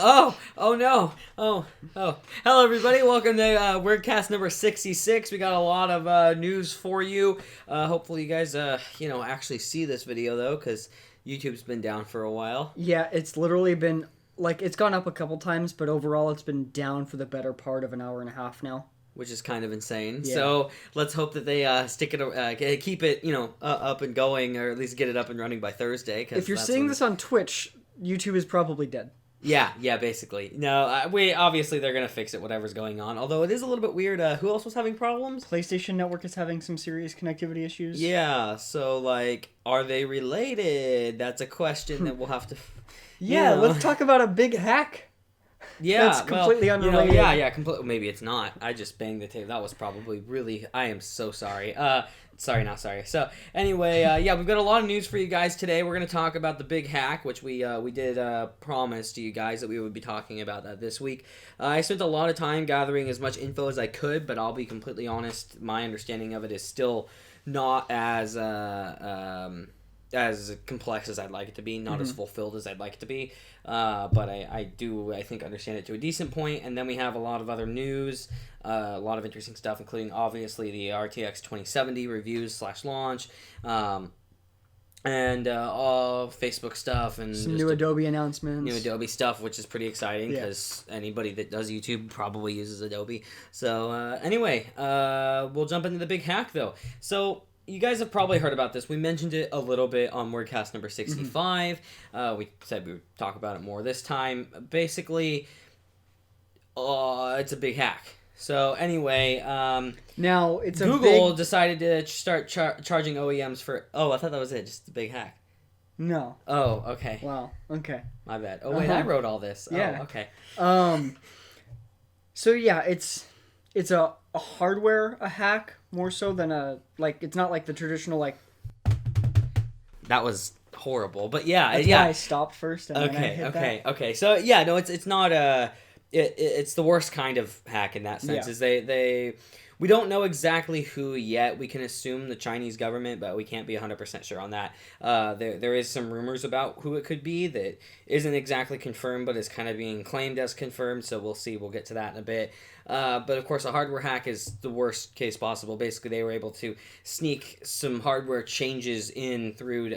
Oh no. Oh. Hello, everybody. Welcome to WordCast number 66. We got a lot of news for you. Hopefully, you guys, actually see this video, though, because YouTube's been down for a while. Yeah, it's literally been, it's gone up a couple times, but overall it's been down for the better part of an hour and a half now. Which is kind of insane. Yeah. So let's hope that they keep it, up and going, or at least get it up and running by Thursday. If you're seeing this on Twitch, YouTube is probably dead. Yeah, basically. No, obviously they're gonna fix it, whatever's going on. Although it is a little bit weird. Who else was having problems? PlayStation Network is having some serious connectivity issues. Yeah, so are they related? That's a question that we'll have to. Yeah, let's talk about a big hack. Yeah, that's completely unrelated. Completely. Maybe it's not. I just banged the table. That was probably really. I am so sorry. Sorry, not sorry. So anyway, we've got a lot of news for you guys today. We're gonna talk about the big hack, which we did promise to you guys that we would be talking about that this week. I spent a lot of time gathering as much info as I could, but I'll be completely honest. My understanding of it is still not as complex as I'd like it to be, not as fulfilled as I'd like it to be, but I think understand it to a decent point. And then we have a lot of other news, a lot of interesting stuff, including obviously the RTX 2070 reviews / launch, and all Facebook stuff, and some new Adobe announcements. New Adobe stuff, which is pretty exciting because anybody that does YouTube probably uses Adobe. So anyway, we'll jump into the big hack though. So you guys have probably heard about this. We mentioned it a little bit on WordCast number 65. We said we would talk about it more this time. Basically, it's a big hack. So anyway, now it's Google decided to start charging OEMs for. Oh, I thought that was it. Just a big hack. No. Oh, okay. Wow. Okay. My bad. Oh wait, I wrote all this. Yeah. Oh, okay. So yeah, it's a hardware hack more so than it's not like the traditional That was horrible, but yeah, that's why I stopped first. And then I hit that. Okay. So yeah, no, it's not it's the worst kind of hack in that sense. Yeah. Is we don't know exactly who yet. We can assume the Chinese government, but we can't be 100% sure on that. There is some rumors about who it could be that isn't exactly confirmed, but is kind of being claimed as confirmed. So we'll see. We'll get to that in a bit. But of course, a hardware hack is the worst case possible. Basically, they were able to sneak some hardware changes in through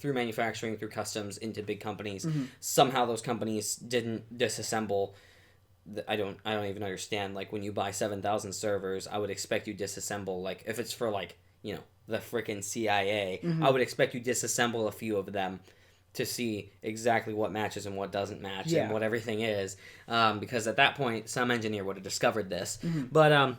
manufacturing, through customs, into big companies. Somehow, those companies didn't disassemble. I don't even understand. When you buy 7,000 servers, I would expect you disassemble. If it's for the frickin' CIA, I would expect you disassemble a few of them to see exactly what matches and what doesn't match and what everything is. Because at that point, some engineer would have discovered this. But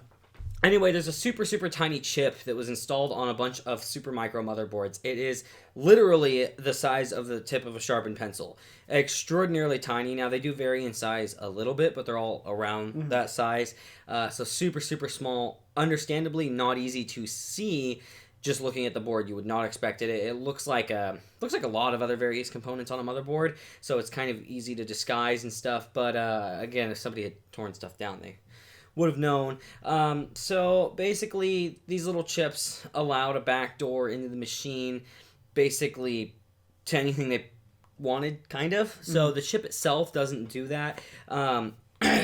anyway, there's a super, super tiny chip that was installed on a bunch of Supermicro motherboards. It is literally the size of the tip of a sharpened pencil. Extraordinarily tiny. Now, they do vary in size a little bit, but they're all around that size. So super, super small. Understandably not easy to see. Just looking at the board, you would not expect it. It looks like a lot of other various components on a motherboard, so it's kind of easy to disguise and stuff. But again, if somebody had torn stuff down, they would have known. So basically, these little chips allowed a backdoor into the machine, basically to anything they wanted, kind of. So the chip itself doesn't do that.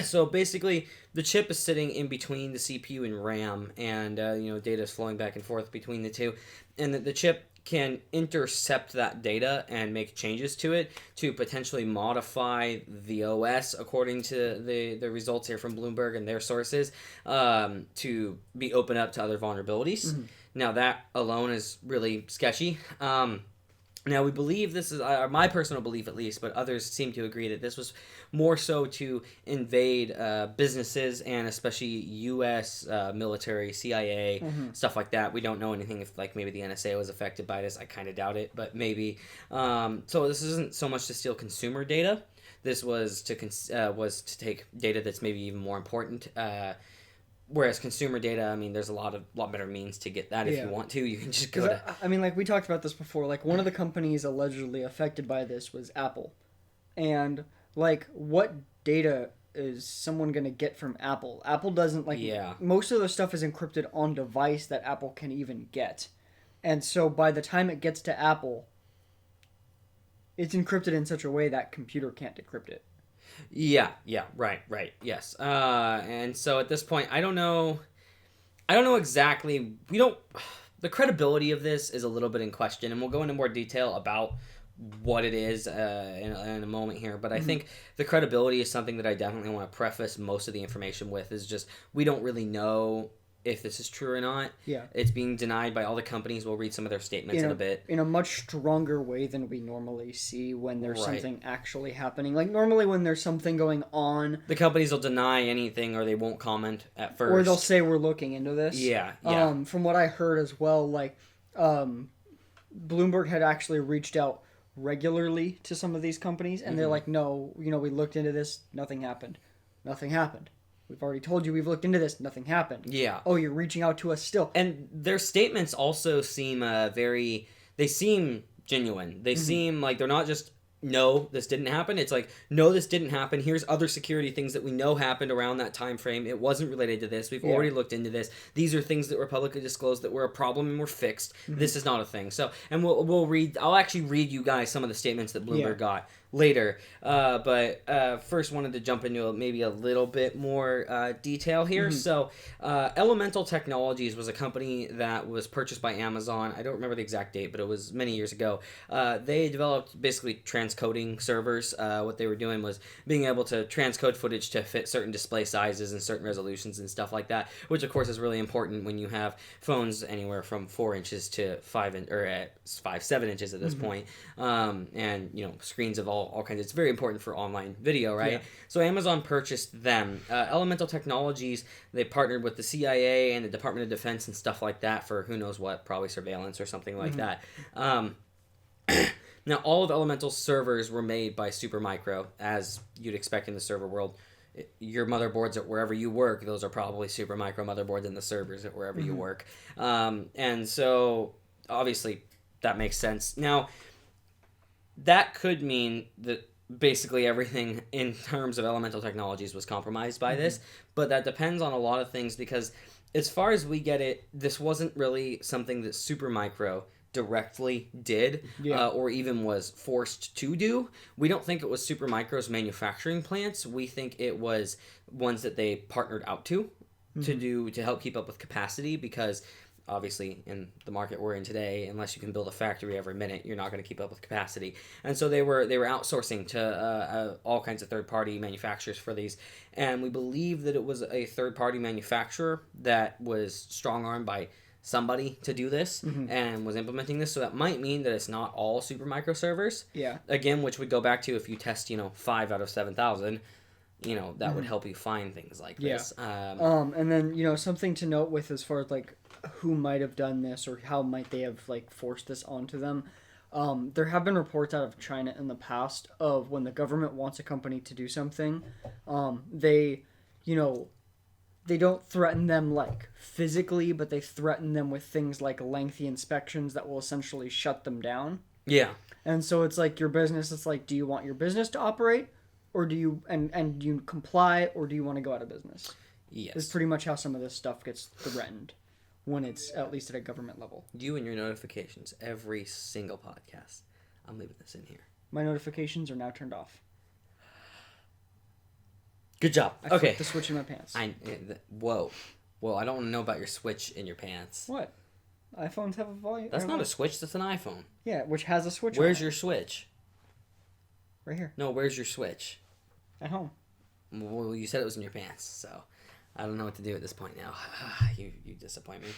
So basically, the chip is sitting in between the CPU and RAM, and data is flowing back and forth between the two, and the chip can intercept that data and make changes to it to potentially modify the OS according to the results here from Bloomberg and their sources, to be open up to other vulnerabilities. Now, that alone is really sketchy. Now, we believe this is my personal belief, at least, but others seem to agree that this was more so to invade businesses, and especially U.S. Military, CIA, stuff like that. We don't know anything if maybe the NSA was affected by this. I kind of doubt it, but maybe. So this isn't so much to steal consumer data. This was to take data that's maybe even more important. Whereas consumer data, there's a lot better means to get that if you want to. You can just go to... we talked about this before. One of the companies allegedly affected by this was Apple. And, what data is someone going to get from Apple? Apple doesn't, most of the stuff is encrypted on device that Apple can even get. And so by the time it gets to Apple, it's encrypted in such a way that computer can't decrypt it. Yeah, right, yes. And so at this point, I don't know exactly. We don't. The credibility of this is a little bit in question, and we'll go into more detail about what it is in a moment here. But I think the credibility is something that I definitely want to preface most of the information with. Is just we don't really know if this is true or not. Yeah. It's being denied by all the companies. We'll read some of their statements in a bit. In a much stronger way than we normally see when there's something actually happening. Like, normally when there's something going on... The companies will deny anything or they won't comment at first. Or they'll say, we're looking into this. Yeah. From what I heard as well, like, Bloomberg had actually reached out regularly to some of these companies, and they're like, no, we looked into this, nothing happened. Nothing happened. We've already told you we've looked into this. Nothing happened. Yeah. Oh, you're reaching out to us still. And their statements also seem they seem genuine. They seem like they're not just, no, this didn't happen. It's like, no, this didn't happen. Here's other security things that we know happened around that time frame. It wasn't related to this. We've already looked into this. These are things that were publicly disclosed that were a problem and were fixed. This is not a thing. So, and we'll read, I'll actually read you guys some of the statements that Bloomberg got later. But first wanted to jump into maybe a little bit more detail here. So Elemental Technologies was a company that was purchased by Amazon. I don't remember the exact date, but it was many years ago. They developed basically transcoding servers. What they were doing was being able to transcode footage to fit certain display sizes and certain resolutions and stuff like that, which of course is really important when you have phones anywhere from 4 inches to 7 inches at this point. And screens of all kinds. It's very important for online video, right? So Amazon purchased them. Elemental Technologies, they partnered with the CIA and the Department of Defense and stuff like that for who knows what, probably surveillance or something like that. Now, all of Elemental's servers were made by Supermicro, as you'd expect in the server world. Your motherboards at wherever you work, those are probably Supermicro motherboards, and the servers at wherever you work. And so, obviously, that makes sense. Now, that could mean that basically everything in terms of Elemental Technologies was compromised by this, but that depends on a lot of things because as far as we get it, this wasn't really something that Supermicro directly did or even was forced to do. We don't think it was Supermicro's manufacturing plants. We think it was ones that they partnered out to help keep up with capacity because obviously in the market we're in today, unless you can build a factory every minute, you're not going to keep up with capacity. And so they were outsourcing to all kinds of third-party manufacturers for these. And we believe that it was a third-party manufacturer that was strong-armed by somebody to do this and was implementing this. So that might mean that it's not all Supermicro servers. Yeah. Again, which would go back to if you test, 5 out of 7,000, that would help you find things like this. And then, something to note with as far as like who might have done this or how might they have like forced this onto them. There have been reports out of China in the past of when the government wants a company to do something, they don't threaten them like physically, but they threaten them with things like lengthy inspections that will essentially shut them down. Yeah. And so it's like your business, it's like, do you want your business to operate or do you, and do you comply or do you want to go out of business? Yes. It's pretty much how some of this stuff gets threatened when it's at least at a government level. You and your notifications, every single podcast. I'm leaving this in here. My notifications are now turned off. Good job. I flipped the switch in my pants. Whoa, I don't want to know about your switch in your pants. What? iPhones have a volume. That's not a switch. That's an iPhone. Yeah, which has a switch. Where's your switch? Right here. No, where's your switch? At home. Well, you said it was in your pants, so I don't know what to do at this point now. You disappoint me.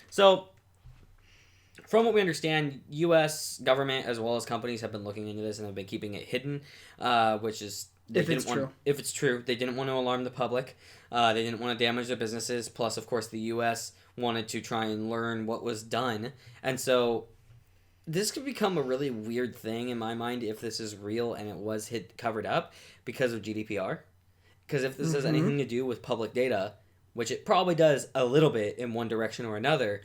So, from what we understand, U.S. government as well as companies have been looking into this and have been keeping it hidden, which is... If it's true, they didn't want to alarm the public. They didn't want to damage their businesses. Plus, of course, the U.S. wanted to try and learn what was done. And so this could become a really weird thing in my mind if this is real and it was covered up because of GDPR. Because if this has anything to do with public data, which it probably does a little bit in one direction or another,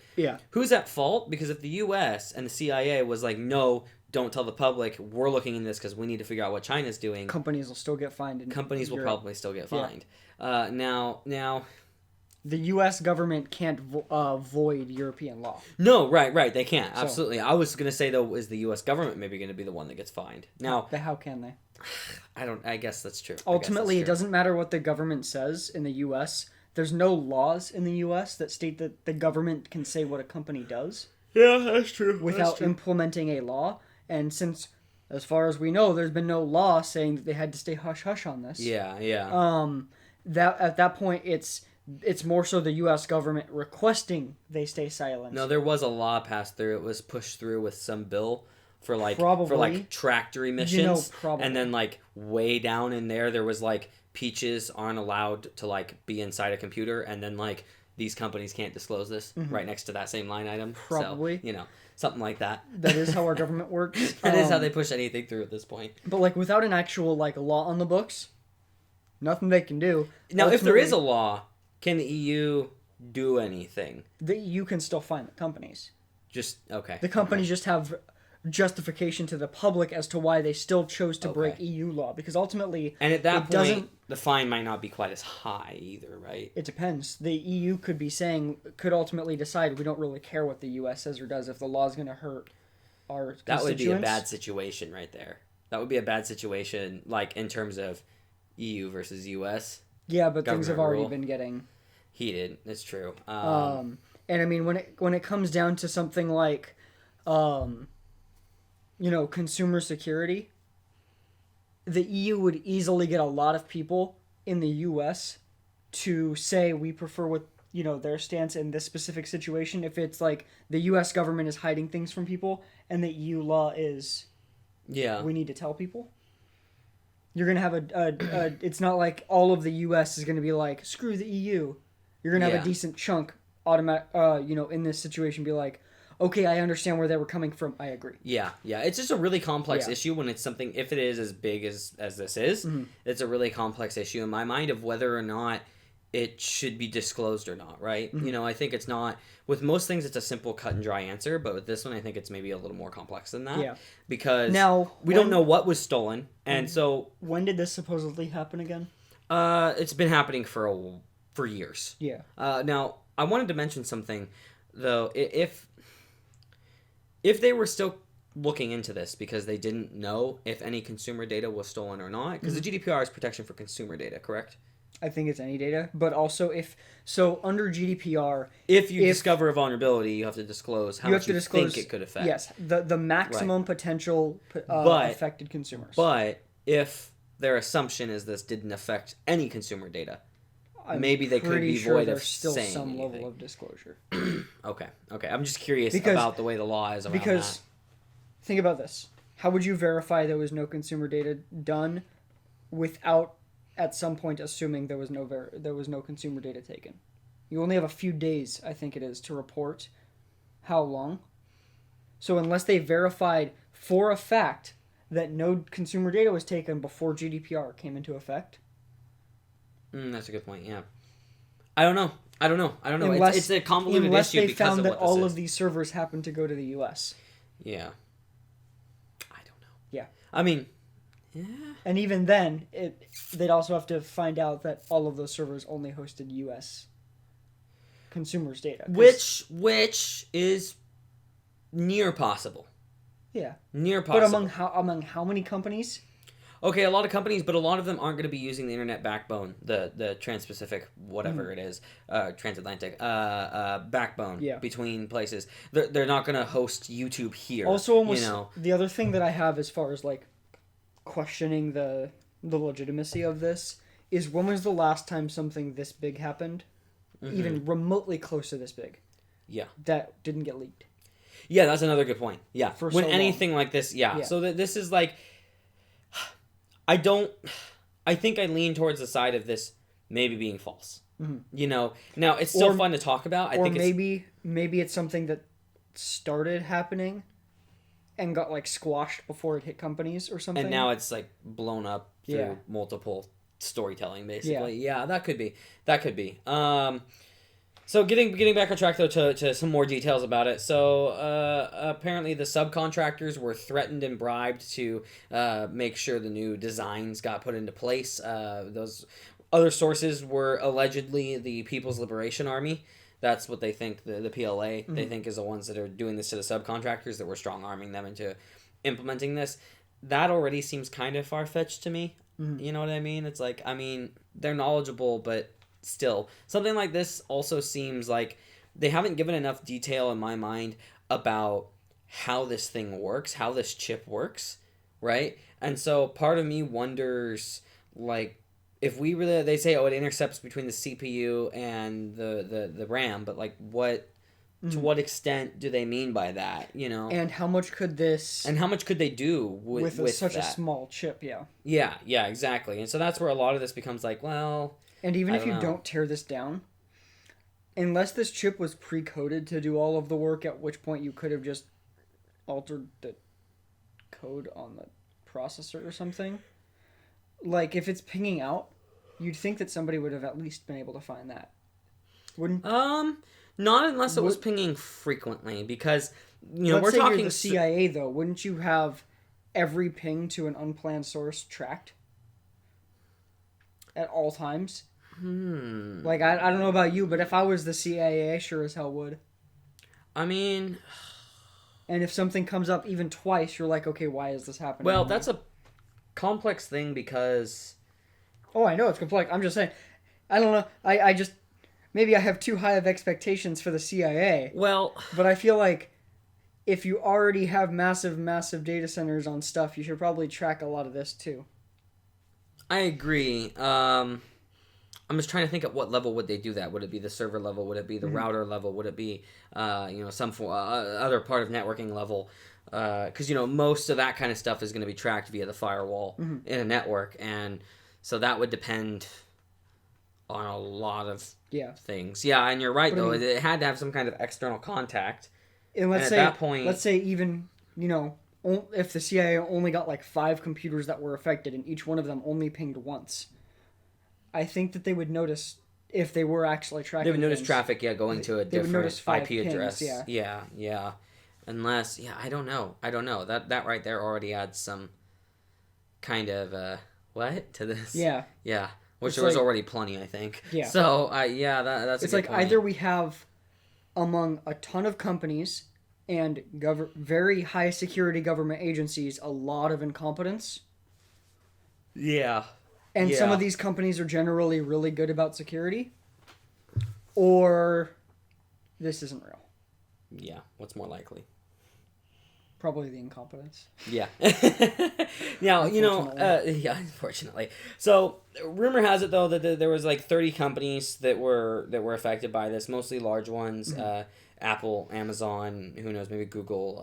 who's at fault? Because if the U.S. and the CIA was like, no, don't tell the public, we're looking into this because we need to figure out what China's doing. Companies will still get fined. Companies will probably still get fined. Now, the U.S. government can't void European law. No, right. They can't. Absolutely. I was going to say, though, is the U.S. government maybe going to be the one that gets fined? Now, but how can they? I guess that's true. Ultimately, it doesn't matter what the government says in the U.S. There's no laws in the U.S. that state that the government can say what a company does. Yeah, that's true. Without implementing a law. And since, as far as we know, there's been no law saying that they had to stay hush-hush on this. Yeah. That at that point, it's more so the U.S. government requesting they stay silent. No, there was a law passed through. It was pushed through with some bill for like tractor emissions. Probably. And then like way down in there was like peaches aren't allowed to like be inside a computer, and then like these companies can't disclose this right next to that same line item. Probably. So, something like that. That is how our government works. That is how they push anything through at this point. But like without an actual like law on the books, nothing they can do. Now, if there is a law, can the EU do anything? The EU can still fine the companies. Okay. The companies just have justification to the public as to why they still chose to break EU law, because ultimately, and at that point, the fine might not be quite as high either, right? It depends. The EU could ultimately decide we don't really care what the US says or does if the law is going to hurt our constituents. That would be a bad situation right there. That would be a bad situation, like in terms of EU versus US. Yeah, but things have already been getting heated. That's true. And I mean, when it comes down to something like, consumer security, the EU would easily get a lot of people in the US to say we prefer what their stance in this specific situation. If it's like the US government is hiding things from people and the EU law is, we need to tell people. You're gonna have a it's not like all of the US is gonna be like screw the EU. You're gonna have a decent chunk in this situation be like, okay, I understand where they were coming from. I agree. Yeah. It's just a really complex issue when it's something, if it is as big as this is, it's a really complex issue in my mind of whether or not it should be disclosed or not, right? I think it's not, with most things it's a simple cut and dry answer, but with this one I think it's maybe a little more complex than that. Yeah. Because now, we don't know what was stolen, and so... When did this supposedly happen again? It's been happening for years. Yeah. Now, I wanted to mention something, though. If they were still looking into this because they didn't know if any consumer data was stolen or not, because the GDPR is protection for consumer data, correct? I think it's any data, but also under GDPR, if you discover a vulnerability, you have to disclose how much you think it could affect. Yes, the maximum potential affected consumers. But if their assumption is this didn't affect any consumer data, maybe they could be void of still saying some anything. level of disclosure. Okay. I'm just curious about the way the law is around that. Think about this: how would you verify there was no consumer data done without at some point assuming there was no consumer data taken? You only have a few days, I think it is, to report how long. So unless they verified for a fact that no consumer data was taken before GDPR came into effect. That's a good point, yeah. I don't know. It's a convoluted unless issue they because found of that what this all is. of these servers happen to go to the US. Yeah. I don't know. Yeah. I mean... Yeah. And even then, they'd also have to find out that all of those servers only hosted U.S. consumers' data. Which is near possible. Yeah. Near possible. But among how many companies? Okay, a lot of companies, but a lot of them aren't going to be using the internet backbone, the Trans-Pacific, whatever it is, transatlantic backbone between places. They're not going to host YouTube here. Also, the other thing that I have as far as like questioning the legitimacy of this is, when was the last time something this big happened, even remotely close to this big, that didn't get leaked? Yeah, that's another good point. Yeah, for when so anything long. Like this, so this is like, I think I lean towards the side of this maybe being false. Now it's still fun to talk about. Maybe it's something that started happening and got like squashed before it hit companies or something. And now it's like blown up through multiple storytelling, basically. Yeah, that could be. So getting back on track though to some more details about it. So apparently the subcontractors were threatened and bribed to make sure the new designs got put into place. Those Other sources were allegedly the People's Liberation Army. That's what they think, the PLA, they think is the ones that are doing this to the subcontractors, that we're strong-arming them into implementing this. That already seems kind of far-fetched to me. You know what I mean? It's like, I mean, they're knowledgeable, but still. Something like this also seems like they haven't given enough detail in my mind about how this thing works, how this chip works, right? And so part of me wonders, like, if we really, they say, oh, it intercepts between the CPU and the RAM, but like what, to what extent do they mean by that, you know? And how much could this... And how much could they do with such that? a small chip, yeah. Yeah, exactly. And so that's where a lot of this becomes like, well... And even if you don't tear this down, unless this chip was pre-coded to do all of the work, at which point you could have just altered the code on the processor or something. Like, if it's pinging out, you'd think that somebody would have at least been able to find that. Wouldn't... Not unless it was pinging frequently, because, you know, Let's we're say talking... you're the CIA, though. Wouldn't you have every ping to an unplanned source tracked? At all times? Like, I don't know about you, but if I was the CIA, I sure as hell would. I mean... And if something comes up even twice, you're like, okay, why is this happening? Well, that's a complex thing because... Oh, I know it's complex. I'm just saying. I don't know. I just... Maybe I have too high of expectations for the CIA. Well... But I feel like if you already have massive, massive data centers on stuff, you should probably track a lot of this too. I agree. I'm just trying to think at what level would they do that. Would it be the server level? Would it be the router level? Would it be, some other part of networking level? Because, most of that kind of stuff is going to be tracked via the firewall in a network. And so that would depend on a lot of things. Yeah, and you're right, but though. I mean, it had to have some kind of external contact. And at that point... Let's say even, if the CIA only got like 5 computers that were affected and each one of them only pinged once, I think that they would notice if they were actually tracking. They would notice traffic, going to a different IP pings, address. Yeah. Unless, I don't know. That right there already adds some kind of what to this. Yeah. Which there was already plenty, I think. Yeah. So that's. It's like either we have, among a ton of companies and very high security government agencies, a lot of incompetence. Yeah. And some of these companies are generally really good about security. Or this isn't real. Yeah. What's more likely? Probably the incompetence. Yeah. Now, unfortunately. So, rumor has it, though, that there was like 30 companies that were affected by this, mostly large ones. Apple, Amazon, who knows, maybe Google,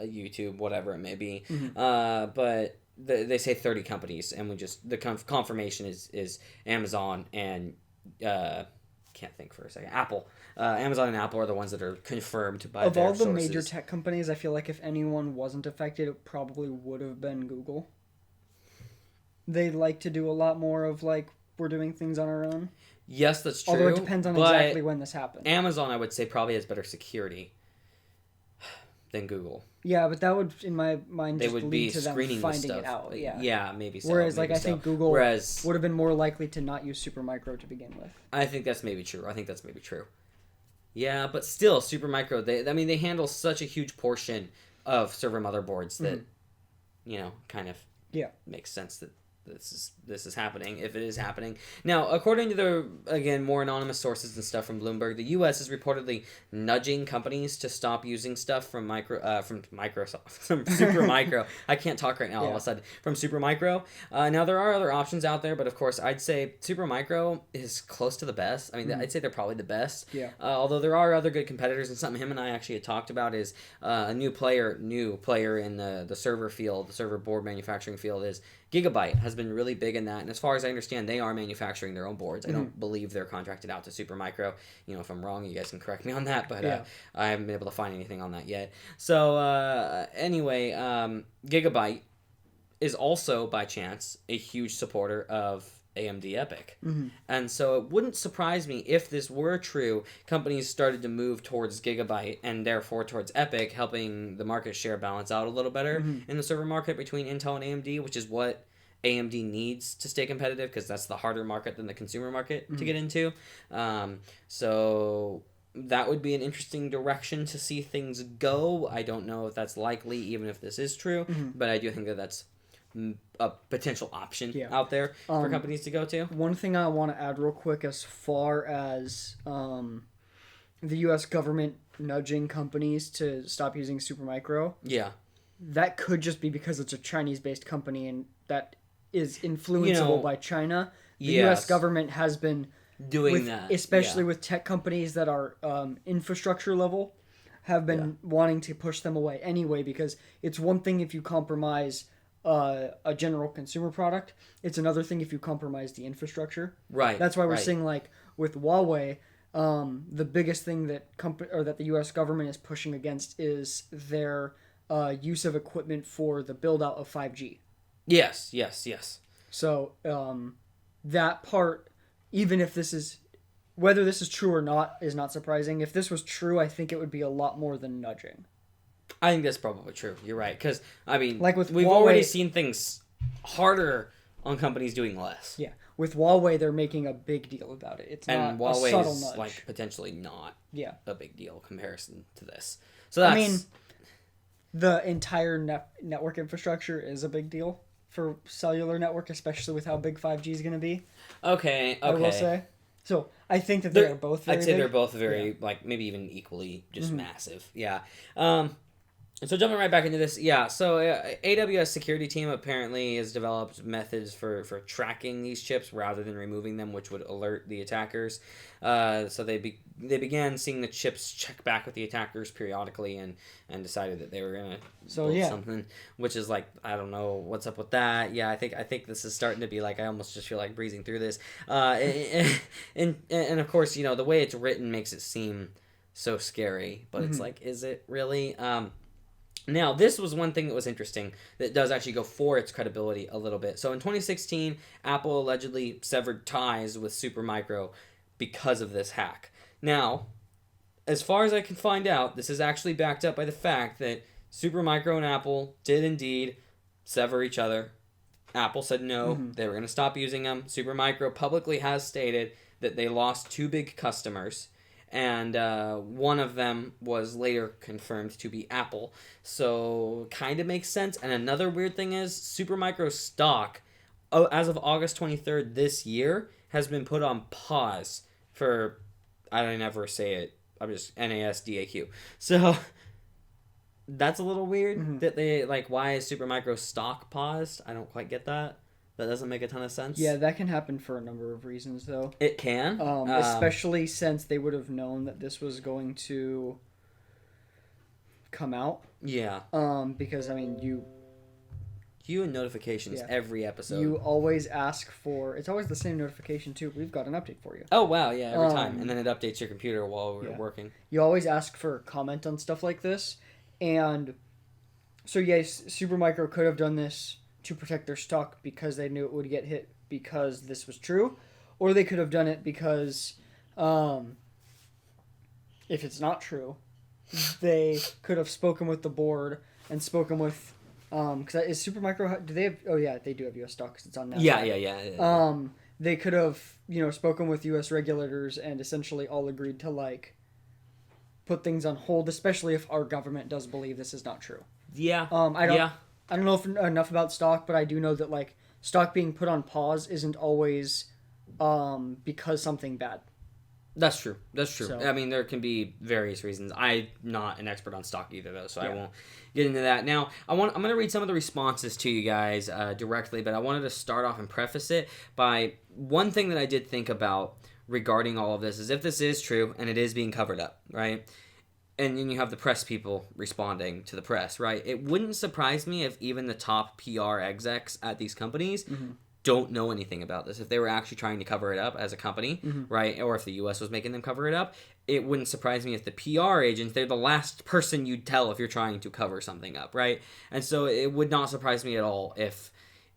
YouTube, whatever it may be. But... They say 30 companies, and the confirmation is Amazon and can't think for a second. Apple, Amazon and Apple are the ones that are confirmed by their sources. Of all the major tech companies, I feel like if anyone wasn't affected, it probably would have been Google. They like to do a lot more of like we're doing things on our own. Yes, that's true. Although it depends on exactly when this happened. Amazon, I would say, probably has better security than Google. Yeah, but that would, in my mind, just lead to them finding stuff. It out. Yeah, maybe so. Whereas, I think Google would have been more likely to not use Supermicro to begin with. I think that's maybe true. Yeah, but still, Supermicro, they handle such a huge portion of server motherboards that, kind of makes sense that this is happening, if it is happening. Now, according to the, again, more anonymous sources and stuff from Bloomberg, the U.S. is reportedly nudging companies to stop using stuff from Microsoft, from Supermicro. I can't talk right now all of a sudden. From Supermicro. Now, there are other options out there, but of course, I'd say Supermicro is close to the best. I mean, I'd say they're probably the best. Yeah. Although there are other good competitors, and something him and I actually had talked about is a new player in the server field, the server board manufacturing field is Gigabyte has been really big in that, and as far as I understand, they are manufacturing their own boards. I don't believe they're contracted out to Supermicro. If I'm wrong, you guys can correct me on that, but I haven't been able to find anything on that yet. So anyway, Gigabyte is also, by chance, a huge supporter of AMD EPYC. And so it wouldn't surprise me if this were true, companies started to move towards Gigabyte and therefore towards EPYC, helping the market share balance out a little better in the server market between Intel and AMD, which is what AMD needs to stay competitive because that's the harder market than the consumer market to get into. So that would be an interesting direction to see things go. I don't know if that's likely, even if this is true, but I do think that that's a potential option out there for companies to go to. One thing I want to add real quick as far as the U.S. government nudging companies to stop using Supermicro. Yeah. That could just be because it's a Chinese-based company and that is influenceable by China. The U.S. government has been doing that, especially with tech companies that are infrastructure level, have been wanting to push them away anyway, because it's one thing if you compromise a general consumer product, it's another thing if you compromise the infrastructure. Right. That's why we're seeing, like, with Huawei, the biggest thing that that the U.S. government is pushing against is their use of equipment for the build out of 5G. Yes. So that part, even if whether this is true or not, is not surprising. If this was true, I think it would be a lot more than nudging. I think that's probably true. You're right. Because, I mean, like with we've Huawei, already seen things harder on companies doing less. Yeah. With Huawei, they're making a big deal about it. It's not a subtle nudge. Like, potentially not a big deal in comparison to this. So that's... I mean, the entire network infrastructure is a big deal for cellular network, especially with how big 5G is going to be. Okay. I will say. So I think that they're both very I'd say big. they're both very, like, maybe even equally just massive. Yeah. So jumping right back into this, so AWS security team apparently has developed methods for tracking these chips rather than removing them, which would alert the attackers. So they began seeing the chips check back with the attackers periodically and decided that they were going to build something, which is like, I don't know what's up with that. Yeah, I think this is starting to be like, I almost just feel like breezing through this. And of course, you know, the way it's written makes it seem so scary, but it's like, is it really? Now, this was one thing that was interesting that does actually go for its credibility a little bit. So in 2016, Apple allegedly severed ties with Supermicro because of this hack. Now, as far as I can find out, this is actually backed up by the fact that Supermicro and Apple did indeed sever each other. Apple said no, they were going to stop using them. Supermicro publicly has stated that they lost 2 big customers. And one of them was later confirmed to be Apple. So, kind of makes sense. And another weird thing is, Supermicro stock, as of August 23rd this year, has been put on pause for, I don't ever say it, I'm just NASDAQ. So, that's a little weird that they, like, why is Supermicro stock paused? I don't quite get that. That doesn't make a ton of sense. Yeah, that can happen for a number of reasons, though. It can. Especially since they would have known that this was going to come out. Yeah. Because, I mean, you and notifications every episode. You always ask for... It's always the same notification, too. We've got an update for you. Oh, wow, yeah, every time. And then it updates your computer while we're working. You always ask for comment on stuff like this. And so, yes, Supermicro could have done this to protect their stock because they knew it would get hit because this was true, or they could have done it because if it's not true, they could have spoken with the board and spoken with because is Supermicro, do they have, oh yeah, they do have US stock because it's on NASDAQ. Yeah. They could have, spoken with US regulators and essentially all agreed to, like, put things on hold, especially if our government does believe this is not true. Yeah. I don't know enough about stock, but I do know that, like, stock being put on pause isn't always because something bad. That's true. So, I mean, there can be various reasons. I'm not an expert on stock either, though, so I won't get into that. Now, I'm going to read some of the responses to you guys directly, but I wanted to start off and preface it by one thing that I did think about regarding all of this is if this is true and it is being covered up, right? And then you have the press people responding to the press, right? It wouldn't surprise me if even the top PR execs at these companies don't know anything about this. If they were actually trying to cover it up as a company, right? Or if the U.S. was making them cover it up, it wouldn't surprise me if the PR agents, they're the last person you'd tell if you're trying to cover something up, right? And so it would not surprise me at all if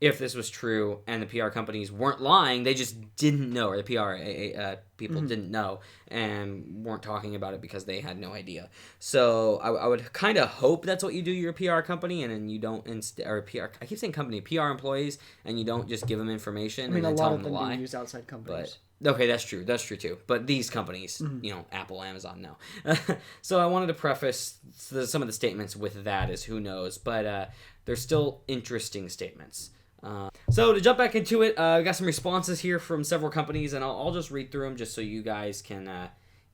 if this was true and the PR companies weren't lying, they just didn't know, or the PR people didn't know and weren't talking about it because they had no idea. So I would kind of hope that's what you do, your PR company, and then you don't or PR. I keep saying company, PR employees, and you don't just give them information. I mean, and a then lot tell of them them to lie. do use outside companies. But okay, that's true too. But these companies, Apple, Amazon, no. So I wanted to preface some of the statements with that, as who knows, but they're still interesting statements. So to jump back into it, we got some responses here from several companies, and I'll just read through them just so you guys can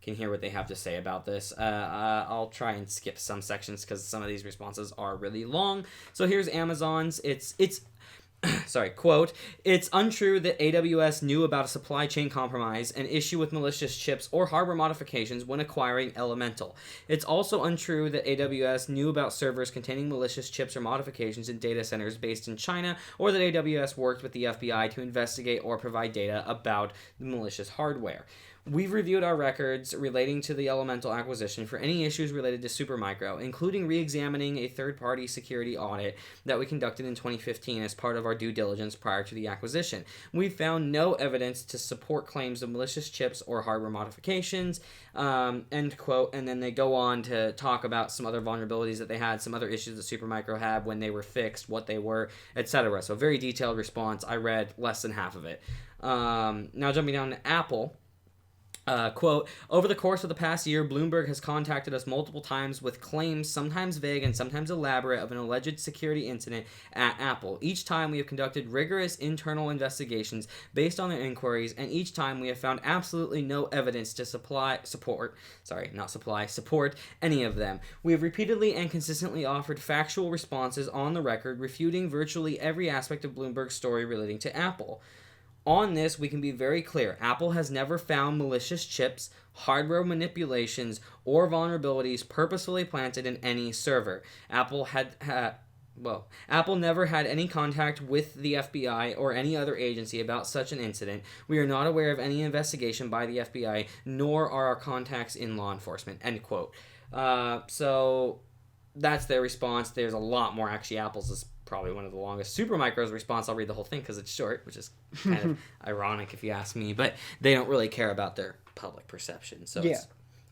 hear what they have to say about this. I'll try and skip some sections because some of these responses are really long. So here's Amazon's. It's sorry, quote, "It's untrue that AWS knew about a supply chain compromise, an issue with malicious chips, or hardware modifications when acquiring Elemental. It's also untrue that AWS knew about servers containing malicious chips or modifications in data centers based in China, or that AWS worked with the FBI to investigate or provide data about the malicious hardware. We've reviewed our records relating to the Elemental acquisition for any issues related to Supermicro, including re-examining a third-party security audit that we conducted in 2015 as part of our due diligence prior to the acquisition. We've found no evidence to support claims of malicious chips or hardware modifications," end quote. And then they go on to talk about some other vulnerabilities that they had, some other issues that Supermicro had, when they were fixed, what they were, etc. So very detailed response. I read less than half of it. Now jumping down to Apple. Quote, "Over the course of the past year, Bloomberg has contacted us multiple times with claims, sometimes vague and sometimes elaborate, of an alleged security incident at Apple. Each time we have conducted rigorous internal investigations based on their inquiries, and each time we have found absolutely no evidence to support any of them. We have repeatedly and consistently offered factual responses on the record, refuting virtually every aspect of Bloomberg's story relating to Apple. On this, we can be very clear. Apple has never found malicious chips, hardware manipulations, or vulnerabilities purposefully planted in any server. Apple never had any contact with the FBI or any other agency about such an incident. We are not aware of any investigation by the FBI, nor are our contacts in law enforcement," end quote. So that's their response. There's a lot more. Actually, Apple's is probably one of the longest. Supermicro's response, I'll read the whole thing because it's short, which is kind of ironic if you ask me, but they don't really care about their public perception, so it's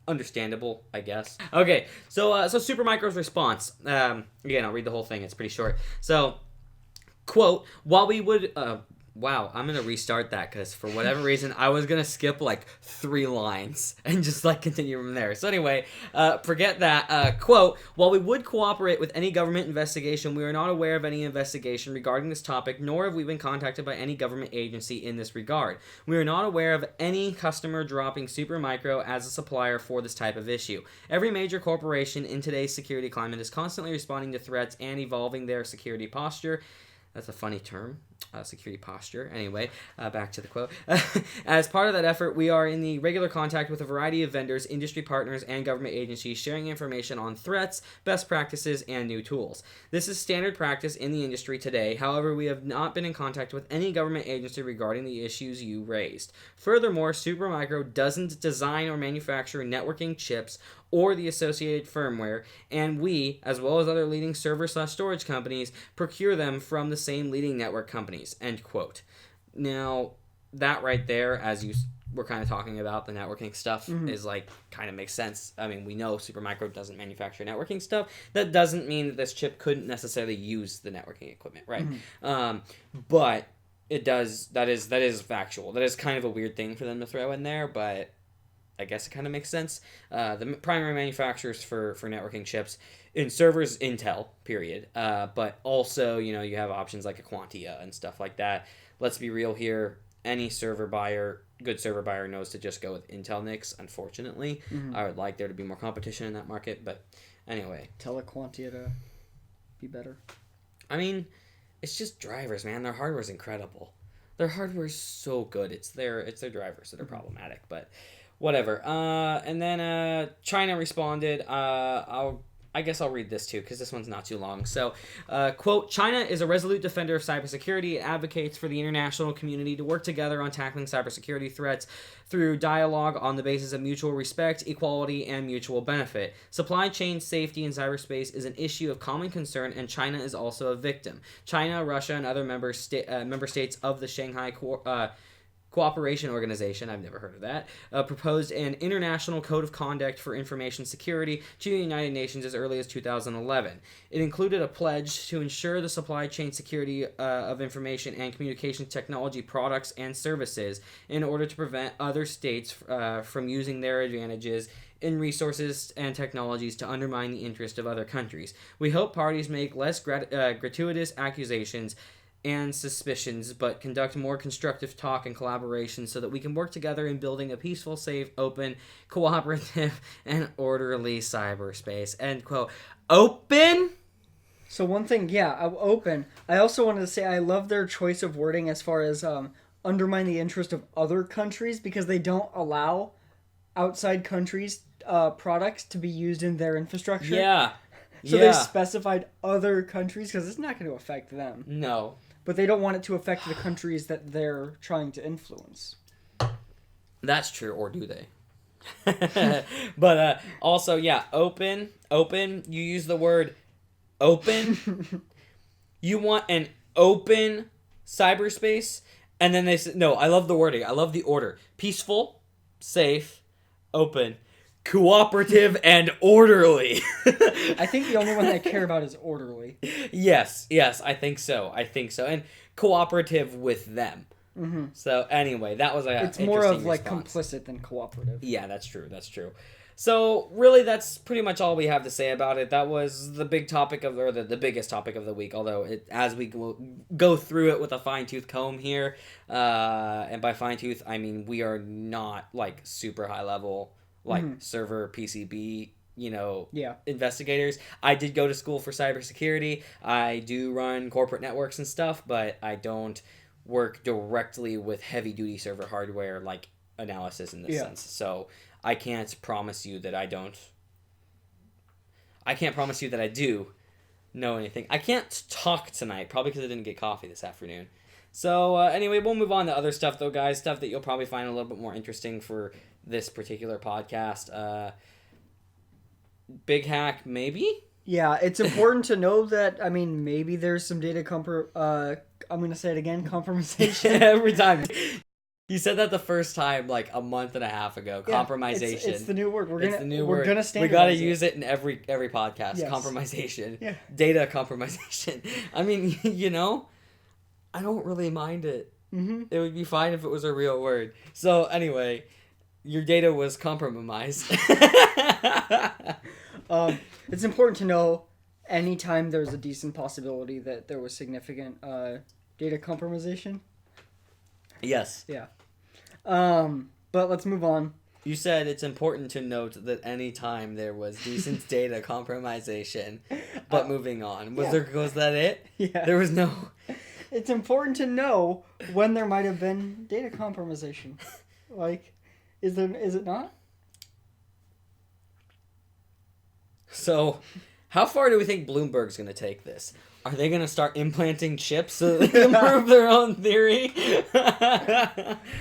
understandable, I guess. Okay, so Supermicro's response, again, I'll read the whole thing, it's pretty short. So, quote, "While we would..." Wow, I'm going to restart that because for whatever reason, I was going to skip like 3 lines and just continue from there. So anyway, forget that. Quote, "While we would cooperate with any government investigation, we are not aware of any investigation regarding this topic, nor have we been contacted by any government agency in this regard. We are not aware of any customer dropping Supermicro as a supplier for this type of issue. Every major corporation in today's security climate is constantly responding to threats and evolving their security posture." That's a funny term, security posture. Anyway, back to the quote. "As part of that effort, we are in the regular contact with a variety of vendors, industry partners, and government agencies, sharing information on threats, best practices, and new tools. This is standard practice in the industry today. However, we have not been in contact with any government agency regarding the issues you raised. Furthermore, Supermicro doesn't design or manufacture networking chips or the associated firmware, and we, as well as other leading server/storage companies, procure them from the same leading network companies," end quote. Now, that right there, as you were kind of talking about, the networking stuff is kind of makes sense. I mean, we know Supermicro doesn't manufacture networking stuff. That doesn't mean that this chip couldn't necessarily use the networking equipment, right? But it does. That is factual. That is kind of a weird thing for them to throw in there, but I guess it kind of makes sense. The primary manufacturers for networking chips in servers, Intel, period. But also, you have options like a Quantia and stuff like that. Let's be real here. Any good server buyer knows to just go with Intel NICs, unfortunately. I would like there to be more competition in that market, but anyway. Tell a Quantia to be better. I mean, it's just drivers, man. Their hardware's incredible. Their hardware's so good. It's their drivers that are problematic, but whatever. And then China responded. I'll I guess I'll read this too, because this one's not too long. So, quote, China is a resolute defender of cybersecurity. It advocates for the international community to work together on tackling cybersecurity threats through dialogue on the basis of mutual respect, equality, and mutual benefit. Supply chain safety in cyberspace is an issue of common concern, and China is also a victim. China, Russia, and other member states of the Shanghai Cooperation Organization, I've never heard of that, proposed an international code of conduct for information security to the United Nations as early as 2011. It included a pledge to ensure the supply chain security of information and communication technology products and services in order to prevent other states from using their advantages in resources and technologies to undermine the interest of other countries. We hope parties make less gratuitous accusations and suspicions, but conduct more constructive talk and collaboration so that we can work together in building a peaceful, safe, open, cooperative, and orderly cyberspace. End quote. Open? So one thing, open. I also wanted to say I love their choice of wording as far as undermine the interest of other countries, because they don't allow outside countries' products to be used in their infrastructure. Yeah. So they specified other countries because it's not going to affect them. No. But they don't want it to affect the countries that they're trying to influence. That's true, or do they? But also, open. You use the word open. You want an open cyberspace, and then they say, no, I love the wording. I love the order. Peaceful, safe, open, cooperative, and orderly. I think the only one I care about is orderly. Yes, I think so. And cooperative with them. Mm-hmm. So anyway, that was it's more of response. Complicit than cooperative. Yeah, that's true. So really, that's pretty much all we have to say about it. That was the big topic the biggest topic of the week. Although as we go through it with a fine-tooth comb here, and by fine-tooth I mean we are not like super high level server PCB, investigators. I did go to school for cybersecurity. I do run corporate networks and stuff, but I don't work directly with heavy-duty server hardware like analysis in this sense. So I can't promise you that I do know anything. I can't talk tonight, probably because I didn't get coffee this afternoon. So anyway, we'll move on to other stuff though, guys. Stuff that you'll probably find a little bit more interesting for this particular podcast. Big hack, maybe? Yeah, it's important to know that, maybe there's some data I'm going to say it again, compromisation. Every time. You said that the first time, like a month and a half ago. Yeah, compromisation. It's the new word. We're gonna standardize it. We gotta use it in every podcast. Yes. Compromisation. Yeah. Data compromisation. I mean, I don't really mind it. Mm-hmm. It would be fine if it was a real word. So anyway, your data was compromised. It's important to know anytime there's a decent possibility that there was significant data compromisation. Yes. Yeah. But let's move on. You said it's important to note that any time there was decent data compromisation. But moving on. Was that it? Yeah. There was no... It's important to know when there might have been data compromisation. Is it not? So, how far do we think Bloomberg's going to take this? Are they going to start implanting chips so they can prove their own theory?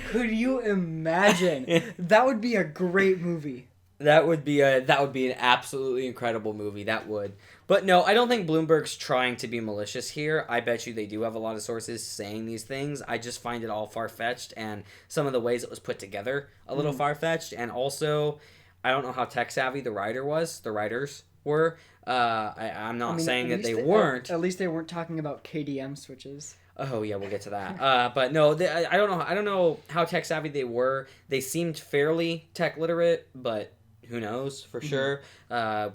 Could you imagine? That would be a great movie. That would be an absolutely incredible movie. That would. But no, I don't think Bloomberg's trying to be malicious here. I bet you they do have a lot of sources saying these things. I just find it all far-fetched, and some of the ways it was put together a little far-fetched. And also, I don't know how tech-savvy the writers were. I'm not saying that they weren't. At least they weren't talking about KDM switches. Oh yeah, we'll get to that. But no, I don't know. I don't know how tech savvy they were. They seemed fairly tech literate, but who knows for sure. I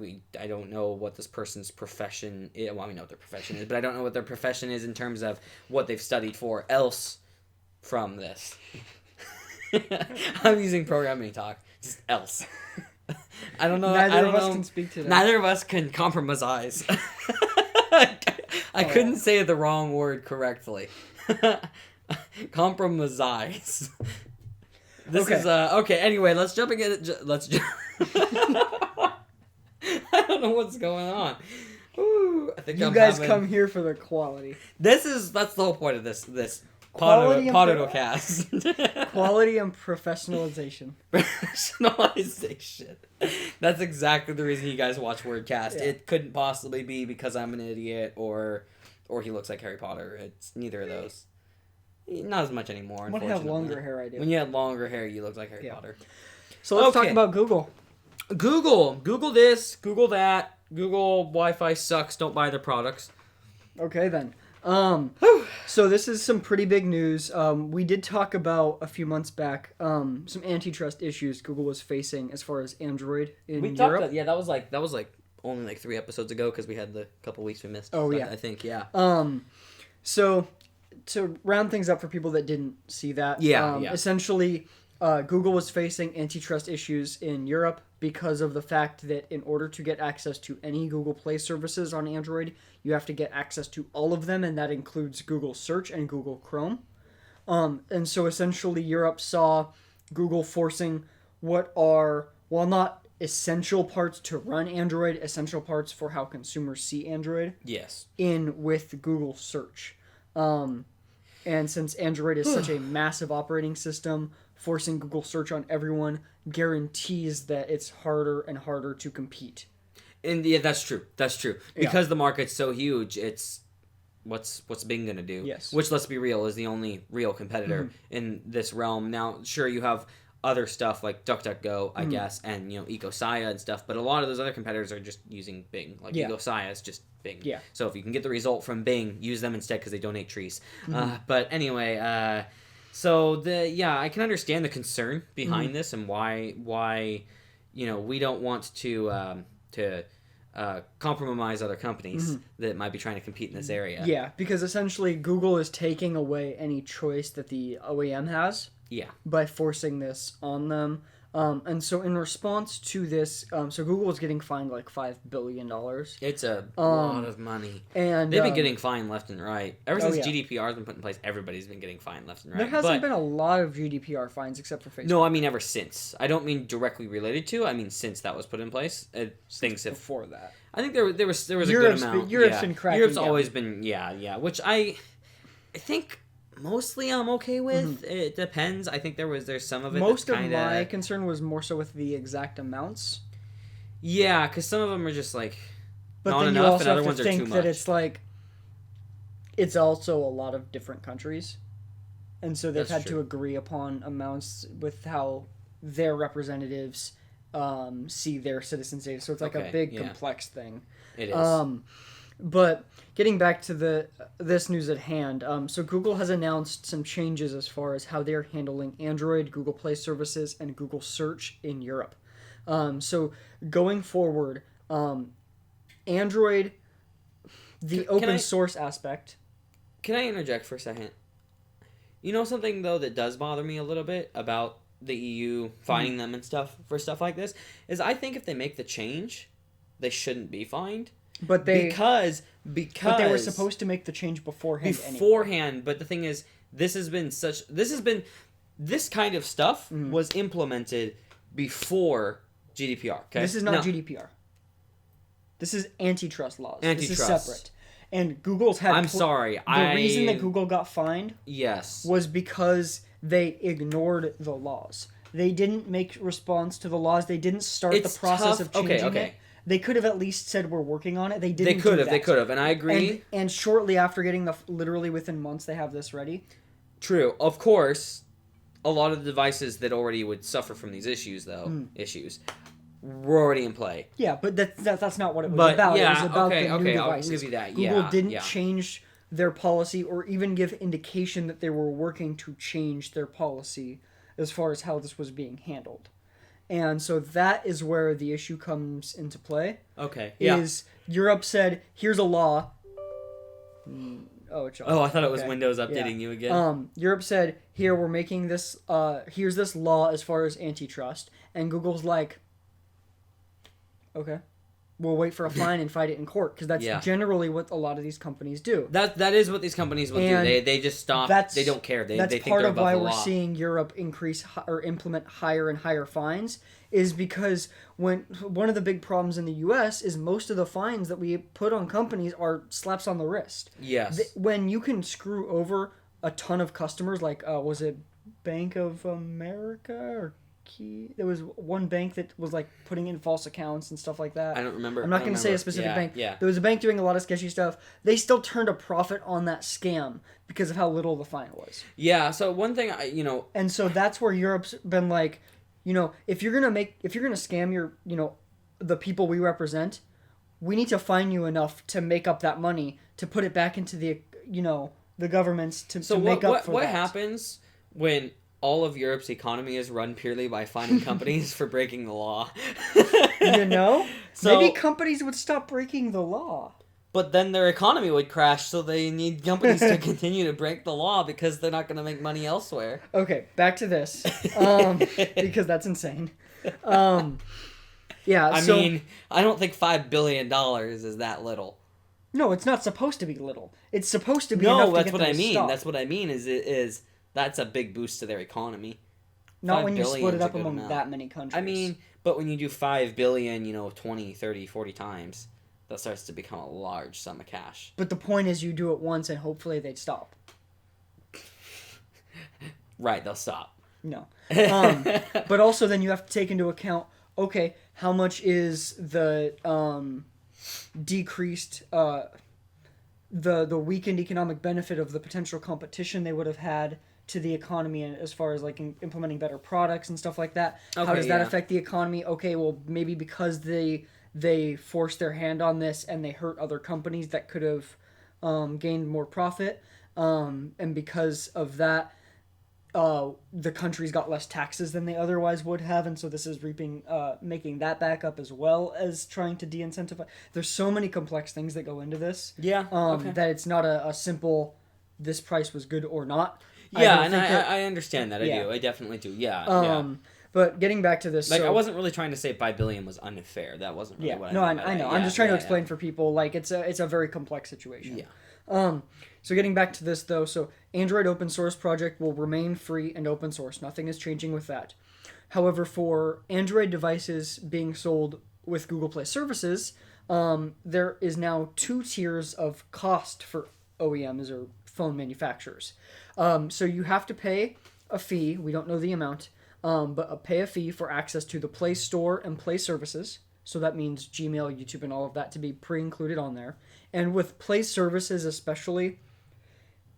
don't know what this person's profession is. Well, I know what their profession is, but I don't know what their profession is in terms of what they've studied for else from this. I'm using programming talk. Just else. I don't know. Neither of us can speak to that. Neither of us can compromise. I couldn't say the wrong word correctly. Compromise. This is okay. Anyway, let's jump again. I don't know what's going on. Ooh, I think you guys come here for the quality. That's the whole point of this podcast. Quality and professionalization. Professionalization. That's exactly the reason you guys watch WordCast. Yeah. It couldn't possibly be because I'm an idiot or he looks like Harry Potter. It's neither of those. Not as much anymore. When I have longer hair, I do. When you have longer hair, you look like Harry Potter. So let's talk about Google. Google this, Google that. Google Wi-Fi sucks. Don't buy their products. Okay then. So this is some pretty big news. We did talk about a few months back some antitrust issues Google was facing as far as Android in Europe. That was like only like 3 episodes ago because we had the couple weeks we missed. Oh but yeah, I think yeah. So to round things up for people that didn't see that, essentially, Google was facing antitrust issues in Europe because of the fact that in order to get access to any Google Play services on Android, you have to get access to all of them, and that includes Google Search and Google Chrome. And so essentially Europe saw Google forcing what are, while not essential parts to run Android, essential parts for how consumers see Android. Yes. In with Google Search. And since Android is such a massive operating system, forcing Google Search on everyone guarantees that it's harder and harder to compete. And yeah, that's true. Because the market's so huge, it's what's Bing gonna do? Yes. Which, let's be real, is the only real competitor in this realm. Now, sure, you have other stuff like DuckDuckGo, I guess, and Ecosaya and stuff, but a lot of those other competitors are just using Bing. Like Ecosaya is just Bing. Yeah. So if you can get the result from Bing, use them instead because they donate trees. But anyway, so I can understand the concern behind this and why we don't want to compromise other companies that might be trying to compete in this area. Yeah, because essentially Google is taking away any choice that the OEM has. Yeah. By forcing this on them. And so in response to this, so Google is getting fined like $5 billion. It's a lot of money. And they've been getting fined left and right. Ever since GDPR has been put in place, everybody's been getting fined left and right. There hasn't been a lot of GDPR fines except for Facebook. No, I mean ever since. I don't mean directly related to. I mean since that was put in place. Things have... Before that. I think there was a good amount. Europe's been cracking Europe's down. always been, which I think... Mostly I'm okay with. It depends. I think there's some of it most that's of my concern was more so with the exact amounts. Yeah, because some of them are just like but not then enough, you also and other have ones to are too think much. that it's like it's also a lot of different countries, and so they've had to agree upon amounts with how their representatives see their citizens' data. So it's like a big complex thing. It is. But getting back to this news at hand, so Google has announced some changes as far as how they're handling Android, Google Play services, and Google Search in Europe. So going forward, Android, the open source aspect. Can I interject for a second? You know something, though, that does bother me a little bit about the EU fining them and stuff for stuff like this, is I think if they make the change, they shouldn't be fined. But because they were supposed to make the change beforehand. Anyway. But the thing is, this kind of stuff was implemented before GDPR. Okay? This is not GDPR. This is antitrust laws. This is separate. And Google's had. I'm sorry. The reason that Google got fined. Yes. Was because they ignored the laws. They didn't make response to the laws. They didn't start the process of changing it. They could have at least said we're working on it. They didn't. They could have, and I agree. And shortly after getting literally within months, they have this ready. True, of course. A lot of the devices that already would suffer from these issues, were already in play. Yeah, but that's not what it was about. Yeah, it was about the new devices. I'll give you that. Google didn't change their policy or even give indication that they were working to change their policy as far as how this was being handled. And so that is where the issue comes into play. Okay. Is Europe said, here's a law. Oh, it's I thought it was Windows updating you again. Europe said, here, we're making this, here's this law as far as antitrust. And Google's like, okay. we'll wait for a fine and fight it in court, because that's generally what a lot of these companies do. That is what these companies will do. They just stop. They don't care. They think they're above the law. That's part of why we're seeing Europe increase or implement higher and higher fines, is because one of the big problems in the U.S. is most of the fines that we put on companies are slaps on the wrist. Yes. When you can screw over a ton of customers, like was it Bank of America or there was one bank that was like putting in false accounts and stuff like that. I don't remember. I'm not going to say a specific bank. Yeah. There was a bank doing a lot of sketchy stuff. They still turned a profit on that scam because of how little the fine was. Yeah. So one thing, and so that's where Europe's been like, if you're gonna scam the people we represent, we need to fine you enough to make up that money to put it back into the the governments to make up for that. What happens when all of Europe's economy is run purely by fining companies for breaking the law? Maybe companies would stop breaking the law. But then their economy would crash, so they need companies to continue to break the law because they're not going to make money elsewhere. Okay, back to this. Because that's insane. I mean, I don't think $5 billion is that little. No, it's not supposed to be little. It's supposed to be enough to get them to stop. That's what I mean is that's a big boost to their economy. Not when you split it up among that many countries. I mean, but when you do 5 billion, 20, 30, 40 times, that starts to become a large sum of cash. But the point is you do it once and hopefully they'd stop. Right, they'll stop. No. But also then you have to take into account, okay, how much is the decreased the weakened economic benefit of the potential competition they would have had to the economy, and as far as like implementing better products and stuff like that. Okay, how does that affect the economy? Okay, well maybe because they forced their hand on this and they hurt other companies that could have gained more profit, and because of that the countries got less taxes than they otherwise would have, and so this is making that back up, as well as trying to de-incentivize. There's so many complex things that go into this that it's not a simple this price was good or not. I understand that. I definitely do. But getting back to this, I wasn't really trying to say 5 billion was unfair. That wasn't really what I meant. I know. I'm just trying to explain for people, like it's a very complex situation. So getting back to this though, so Android open source project will remain free and open source. Nothing is changing with that. However, for Android devices being sold with Google Play services, there is now 2 tiers of cost for OEMs or phone manufacturers. So you have to pay a fee. We don't know the amount, but pay a fee for access to the Play Store and Play services. So that means Gmail, YouTube, and all of that to be pre-included on there. And with Play services especially,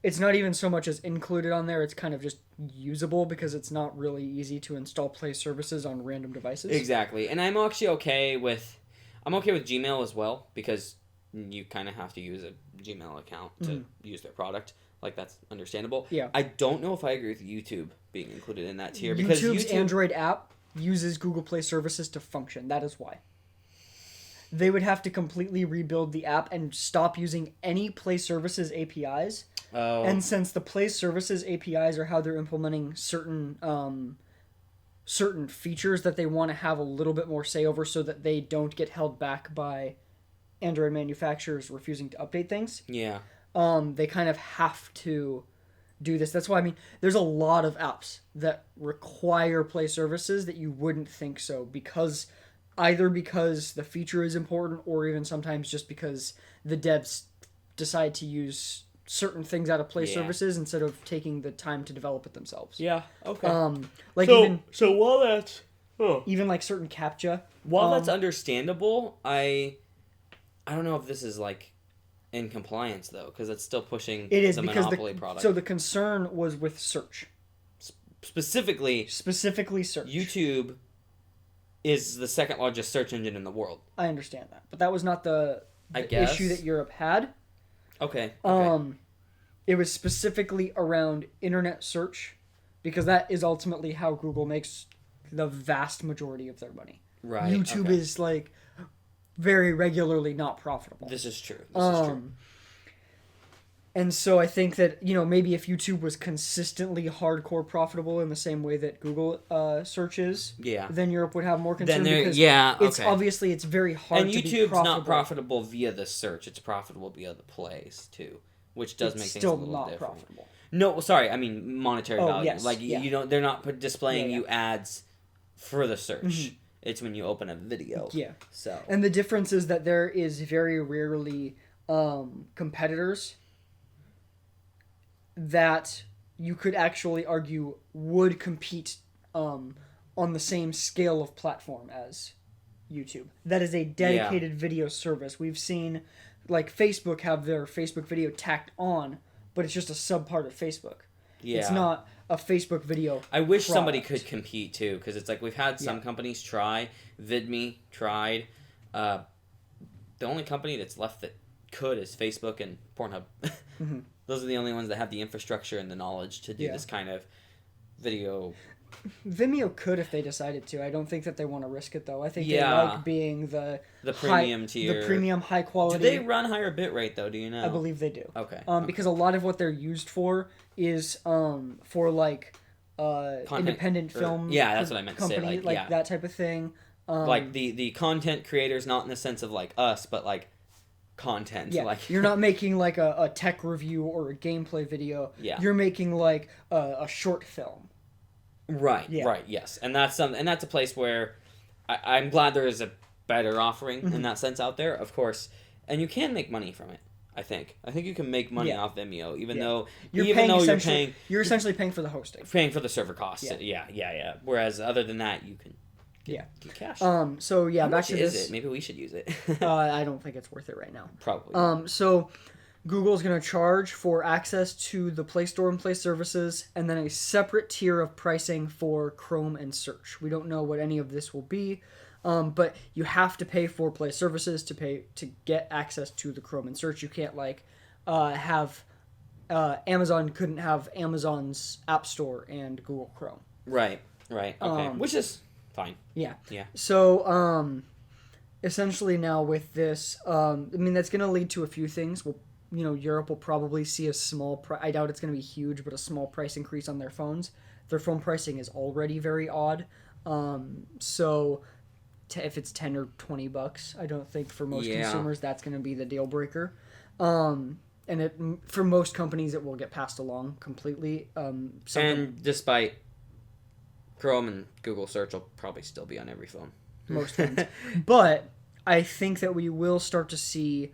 it's not even so much as included on there. It's kind of just usable because it's not really easy to install Play services on random devices. Exactly. And I'm actually okay with Gmail as well, because you kind of have to use a Gmail account to use their product. Like, that's understandable. Yeah. I don't know if I agree with YouTube being included in that tier, because YouTube's Android app uses Google Play services to function. That is why. They would have to completely rebuild the app and stop using any Play services APIs. Oh. And since the Play services APIs are how they're implementing certain features that they want to have a little bit more say over, so that they don't get held back by Android manufacturers refusing to update things. Yeah. They kind of have to do this. That's why, I mean, there's a lot of apps that require Play services that you wouldn't think so, because the feature is important, or even sometimes just because the devs decide to use certain things out of Play services instead of taking the time to develop it themselves. Yeah. Okay. So while that's even like certain CAPTCHA. While that's understandable, I don't know if this is like in compliance though, because it's still pushing the monopoly product. So the concern was with search. Specifically search. YouTube is the second largest search engine in the world. I understand that, but that was not the issue that Europe had. Okay. It was specifically around internet search, because that is ultimately how Google makes the vast majority of their money. Right. YouTube is like very regularly not profitable. This is true. And so I think that, maybe if YouTube was consistently hardcore profitable in the same way that Google search is, then Europe would have more concern because it's very hard and to be YouTube's profitable. not profitable via the search, it's profitable via the plays too, which does make things a little different. Still not profitable. No, sorry, I mean monetary value. Yes, like you don't, they're not displaying you ads for the search. Mm-hmm. It's when you open a video. Yeah. So. And the difference is that there is very rarely competitors that you could actually argue would compete on the same scale of platform as YouTube. That is a dedicated video service. We've seen like Facebook have their Facebook video tacked on, but it's just a subpart of Facebook. Yeah. It's not a Facebook video I wish somebody could compete too, because it's like we've had some companies try. VidMe tried. The only company that's left that could is Facebook and Pornhub. Mm-hmm. Those are the only ones that have the infrastructure and the knowledge to do this kind of video. Vimeo could if they decided to. I don't think that they want to risk it though. I think they like being the premium tier. The premium high quality. Do they run higher bitrate though, do you know? I believe they do. Okay. Because a lot of what they're used for is for like independent film that's what I meant company, to say. Like that type of thing. Like the content creators, not in the sense of like us, but like content. Yeah, like you're not making like a tech review or a gameplay video. Yeah. You're making like a short film. Right. Yeah. Right. Yes, and that's a place where I'm glad there is a better offering in that sense out there, of course, and you can make money from it. I think you can make money off Vimeo, even though you're essentially paying for the hosting, paying for the server costs. Yeah. Whereas other than that, you can. Get cash. So How back much to is this. It? Maybe we should use it. I don't think it's worth it right now. Probably. So Google's going to charge for access to the Play Store and Play services, and then a separate tier of pricing for Chrome and Search. We don't know what any of this will be, but you have to pay for Play services to get access to the Chrome and Search. You can't have Amazon couldn't have Amazon's App Store and Google Chrome. Right. Okay. Which is fine. Yeah. So, essentially now with this, that's going to lead to a few things. Europe will probably see a small, I doubt it's going to be huge, but a small price increase on their phones. Their phone pricing is already very odd. So if it's $10 or $20, I don't think for most consumers that's going to be the deal breaker. And for most companies, it will get passed along completely. And despite Chrome and Google Search will probably still be on every phone. Most phones. But I think that we will start to see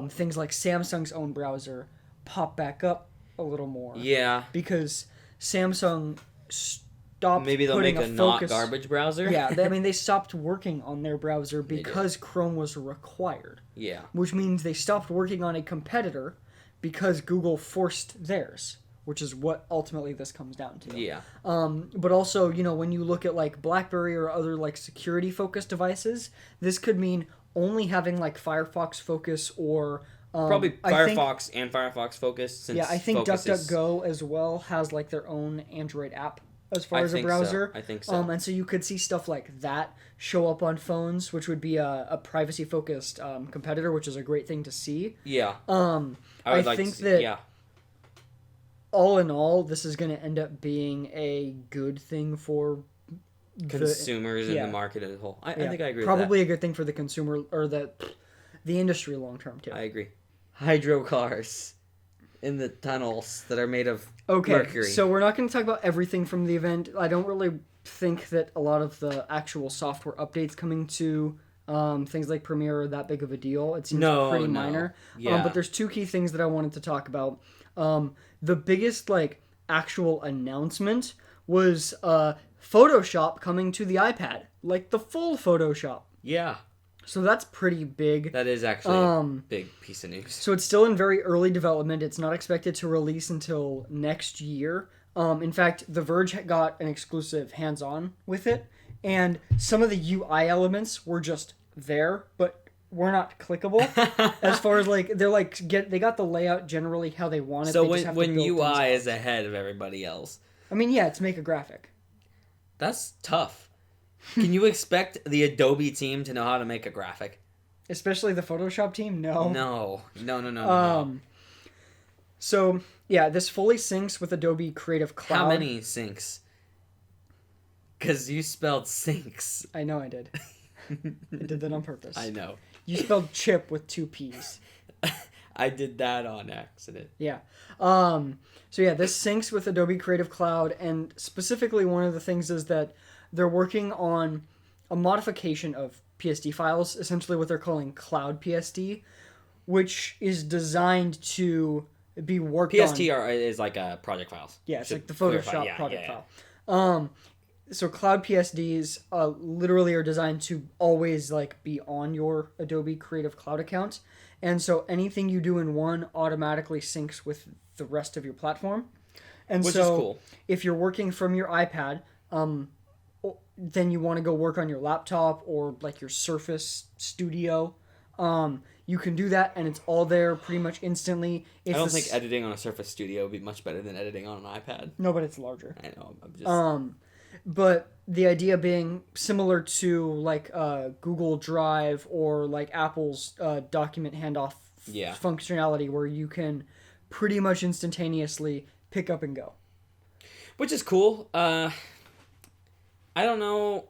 things like Samsung's own browser pop back up a little more. Yeah. Because Samsung stopped Maybe they'll make a not garbage browser? Yeah. They stopped working on their browser because Chrome was required. Yeah. Which means they stopped working on a competitor because Google forced theirs, which is what ultimately this comes down to. Yeah. But also, when you look at like BlackBerry or other like security focused devices, this could mean only having like Firefox focus or probably Firefox and Firefox focus. Since I think DuckDuckGo as well has like their own Android app as far as a browser. I think so. And so you could see stuff like that show up on phones, which would be a privacy focused competitor, which is a great thing to see. Yeah. I think that all in all, this is going to end up being a good thing for consumers in the market as a whole. I think I agree with that. Probably a good thing for the consumer or the industry long term too. I agree. Hydro cars in the tunnels that are made of mercury. So we're not going to talk about everything from the event. I don't really think that a lot of the actual software updates coming to things like Premiere are that big of a deal. It seems pretty minor. Yeah. But there's two key things that I wanted to talk about. The biggest actual announcement was Photoshop coming to the iPad, like the full Photoshop. Yeah. So that's pretty big. That is actually a big piece of news. So it's still in very early development. It's not expected to release until next year. In fact, The Verge got an exclusive hands-on with it, and some of the UI elements were just there, but were not clickable. As far as they got the layout generally how they want it. So when UI is ahead of everybody else. It's make a graphic. That's tough. Can you expect the Adobe team to know how to make a graphic? Especially the Photoshop team? No. No. So yeah, this fully syncs with Adobe Creative Cloud. How many syncs? Because you spelled sinks. I know I did. I did that on purpose. I know. You spelled chip with 2 P's. I did that on accident. Yeah. So yeah, this syncs with Adobe Creative Cloud, and specifically one of the things is that they're working on a modification of PSD files, essentially what they're calling Cloud PSD, which is designed to be worked on. PST is like project files. Yeah, it's like the Photoshop project file. So Cloud PSDs literally are designed to always like be on your Adobe Creative Cloud account. And so anything you do in one automatically syncs with the rest of your platform. And Which is cool. If you're working from your iPad, then you want to go work on your laptop or like your Surface Studio, you can do that, and it's all there pretty much instantly. I don't think editing on a Surface Studio would be much better than editing on an iPad. No, but it's larger. I know. I'm just... But the idea being similar to like Google Drive or like Apple's document handoff functionality, where you can pretty much instantaneously pick up and go. Which is cool. I don't know.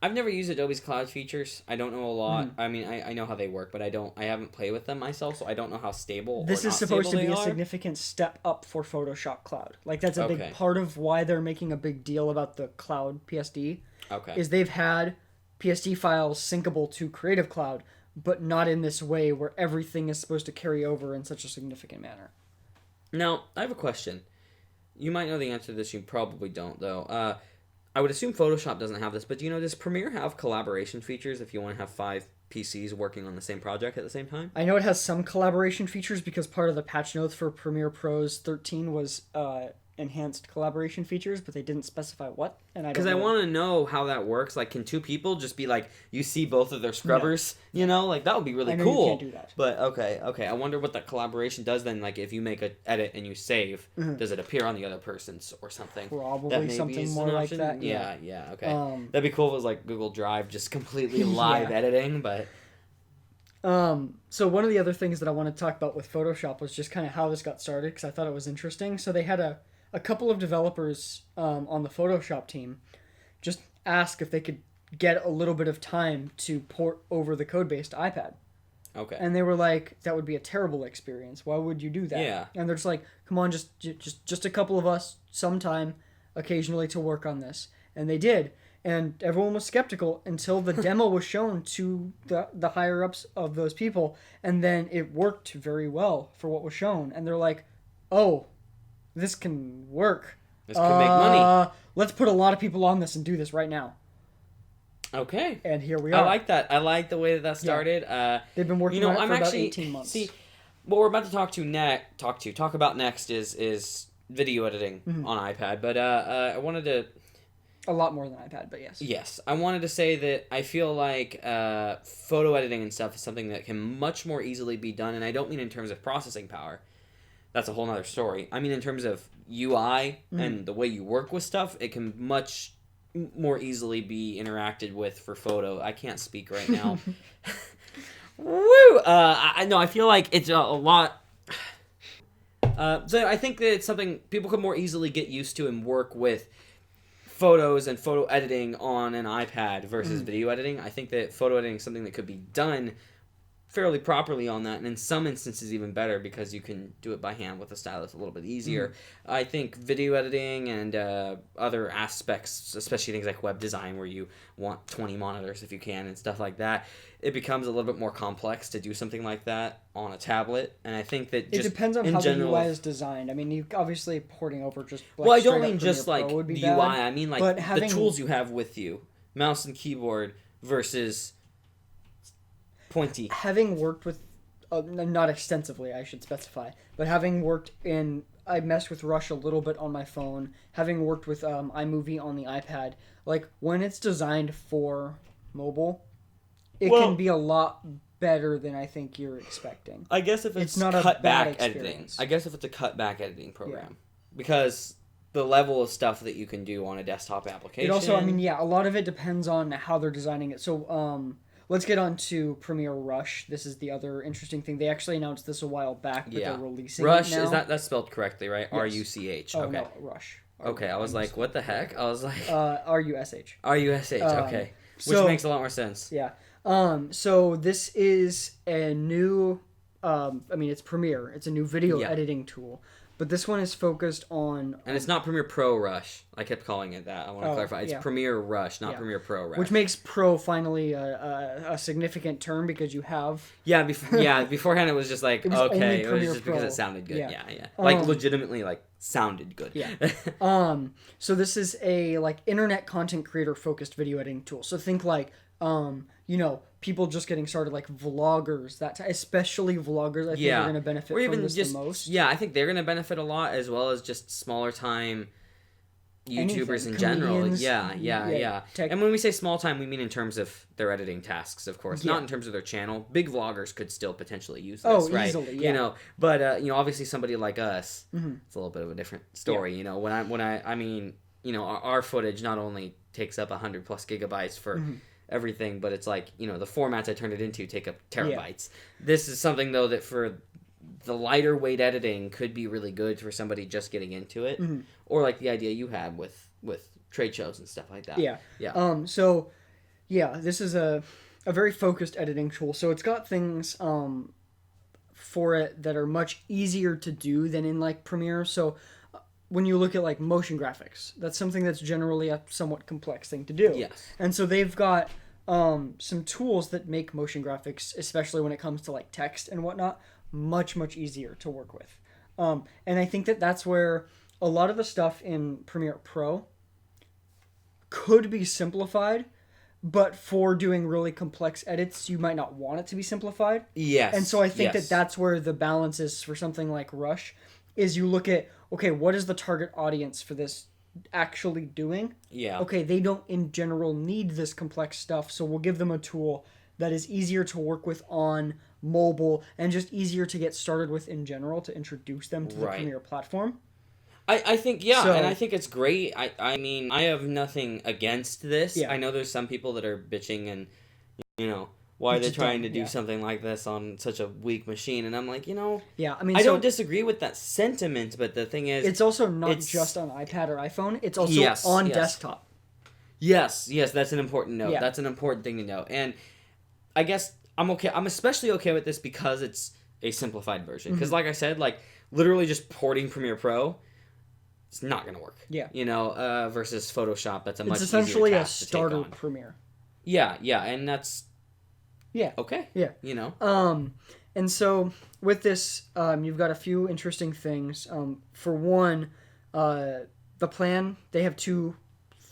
I've never used Adobe's cloud features. I don't know a lot. I mean, I know how they work, but I haven't played with them myself, so I don't know how stable. This is supposed to be a significant step up for Photoshop Cloud. Like that's a big part of why they're making a big deal about the Cloud PSD. Okay. Is they've had PSD files syncable to Creative Cloud, but not in this way where everything is supposed to carry over in such a significant manner. Now, I have a question. You might know the answer to this. You probably don't, though. I would assume Photoshop doesn't have this, but do you know, does Premiere have collaboration features if you want to have 5 PCs working on the same project at the same time? I know it has some collaboration features because part of the patch notes for Premiere Pro's 13 was enhanced collaboration features, but they didn't specify what. And because I want to know how that works. Like, can 2 people just be like, you see both of their scrubbers? Yeah. You know, like that would be really cool. You can't do that. But okay. I wonder what that collaboration does then. Like, if you make an edit and you save, does it appear on the other person's or something? Probably something more like that. Yeah. Okay. That'd be cool if it was like Google Drive, just completely live editing. But so one of the other things that I want to talk about with Photoshop was just kind of how this got started, because I thought it was interesting. So they had a couple of developers on the Photoshop team just ask if they could get a little bit of time to port over the code base to iPad. Okay. And they were like, that would be a terrible experience. Why would you do that? Yeah. And they're just like, come on, just a couple of us sometime occasionally to work on this. And they did. And everyone was skeptical until the demo was shown to the higher-ups of those people. And then it worked very well for what was shown. And they're like, oh, this can work. This can make money. Let's put a lot of people on this and do this right now. Okay. And here we are. I like that. I like the way that started. Yeah. They've been working on it for about 18 months. See, what we're about to talk about next is video editing on iPad. But I wanted to... A lot more than iPad, but yes. Yes. I wanted to say that I feel like photo editing and stuff is something that can much more easily be done. And I don't mean in terms of processing power. That's a whole nother story. I mean in terms of UI and the way you work with stuff, it can much more easily be interacted with for photo. I can't speak right now. Woo! I feel like it's a lot... so I think that it's something people could more easily get used to and work with photos and photo editing on an iPad versus video editing. I think that photo editing is something that could be done fairly properly on that, and in some instances even better because you can do it by hand with a stylus a little bit easier. I think video editing and other aspects, especially things like web design where you want 20 monitors if you can and stuff like that, it becomes a little bit more complex to do something like that on a tablet. And I think that just it depends on how the UI is designed. I mean, you obviously porting over just like well, I don't mean just like the UI. Bad, I mean like the tools you have with you, mouse and keyboard versus pointy. Having worked with, not extensively, I should specify, but having worked in, I messed with Rush a little bit on my phone. Having worked with iMovie on the iPad, like when it's designed for mobile, it can be a lot better than I think you're expecting. I guess if it's not cut back editing. I guess if it's a cut back editing program, because the level of stuff that you can do on a desktop application. It also, I mean, a lot of it depends on how they're designing it. So, let's get on to Premiere Rush. This is the other interesting thing. They actually announced this a while back, but they're releasing Rush, it now. Is that's spelled correctly, right? Yes. R-U-C-H. Oh, okay. no, Rush. Okay, I was like, what the heck? I was like... R-U-S-H. R-U-S-H, okay. Which makes a lot more sense. Yeah. So this is a new... it's Premiere. It's a new video editing tool. But this one is focused on... And it's not Premiere Pro Rush. I kept calling it that. I want to clarify. It's Premiere Rush, not Premiere Pro Rush. Which makes Pro finally a significant term because you have... Yeah, beforehand it was just like, it was just Pro. because it sounded good. Yeah. Like, legitimately, like, sounded good. Yeah. So this is a, like, internet content creator-focused video editing tool. So think like, people just getting started, like vloggers, especially vloggers, I think are going to benefit from this the most. Yeah, I think they're going to benefit a lot, as well as just smaller time YouTubers in general. Yeah. And when we say small time, we mean in terms of their editing tasks, of course, not in terms of their channel. Big vloggers could still potentially use this, right? Easily, yeah. But obviously somebody like us, it's a little bit of a different story. Our footage not only takes up 100+ gigabytes for everything, but it's like, the formats I turned it into take up terabytes. This is something though that for the lighter weight editing could be really good for somebody just getting into it, or like the idea you had with trade shows and stuff like that. This is a very focused editing tool. So it's got things for it that are much easier to do than in like Premiere. So when you look at like motion graphics, that's something that's generally a somewhat complex thing to do. Yes. And so they've got some tools that make motion graphics, especially when it comes to like text and whatnot, much, much easier to work with. And I think that's where a lot of the stuff in Premiere Pro could be simplified, but for doing really complex edits, you might not want it to be simplified. Yes. And so I think that's where the balance is for something like Rush, is you look at, okay, what is the target audience for this actually doing? Yeah. Okay, they don't in general need this complex stuff, so we'll give them a tool that is easier to work with on mobile and just easier to get started with in general to introduce them to the Premiere platform. I think, and I think it's great. I mean, I have nothing against this. Yeah. I know there's some people that are bitching and, why are they trying to do something like this on such a weak machine? And I'm like, I don't disagree with that sentiment, but the thing is... It's also not just on iPad or iPhone. It's also on desktop. Yes, that's an important note. Yeah. That's an important thing to know. And I guess I'm okay. I'm especially okay with this because it's a simplified version. Because like I said, like literally just porting Premiere Pro, it's not going to work. Yeah. Versus Photoshop, that's a much easier task to take on. It's essentially a starter Premiere. Yeah, and that's... Yeah. Okay. Yeah. And so with this, you've got a few interesting things. For one, the plan, they have 2,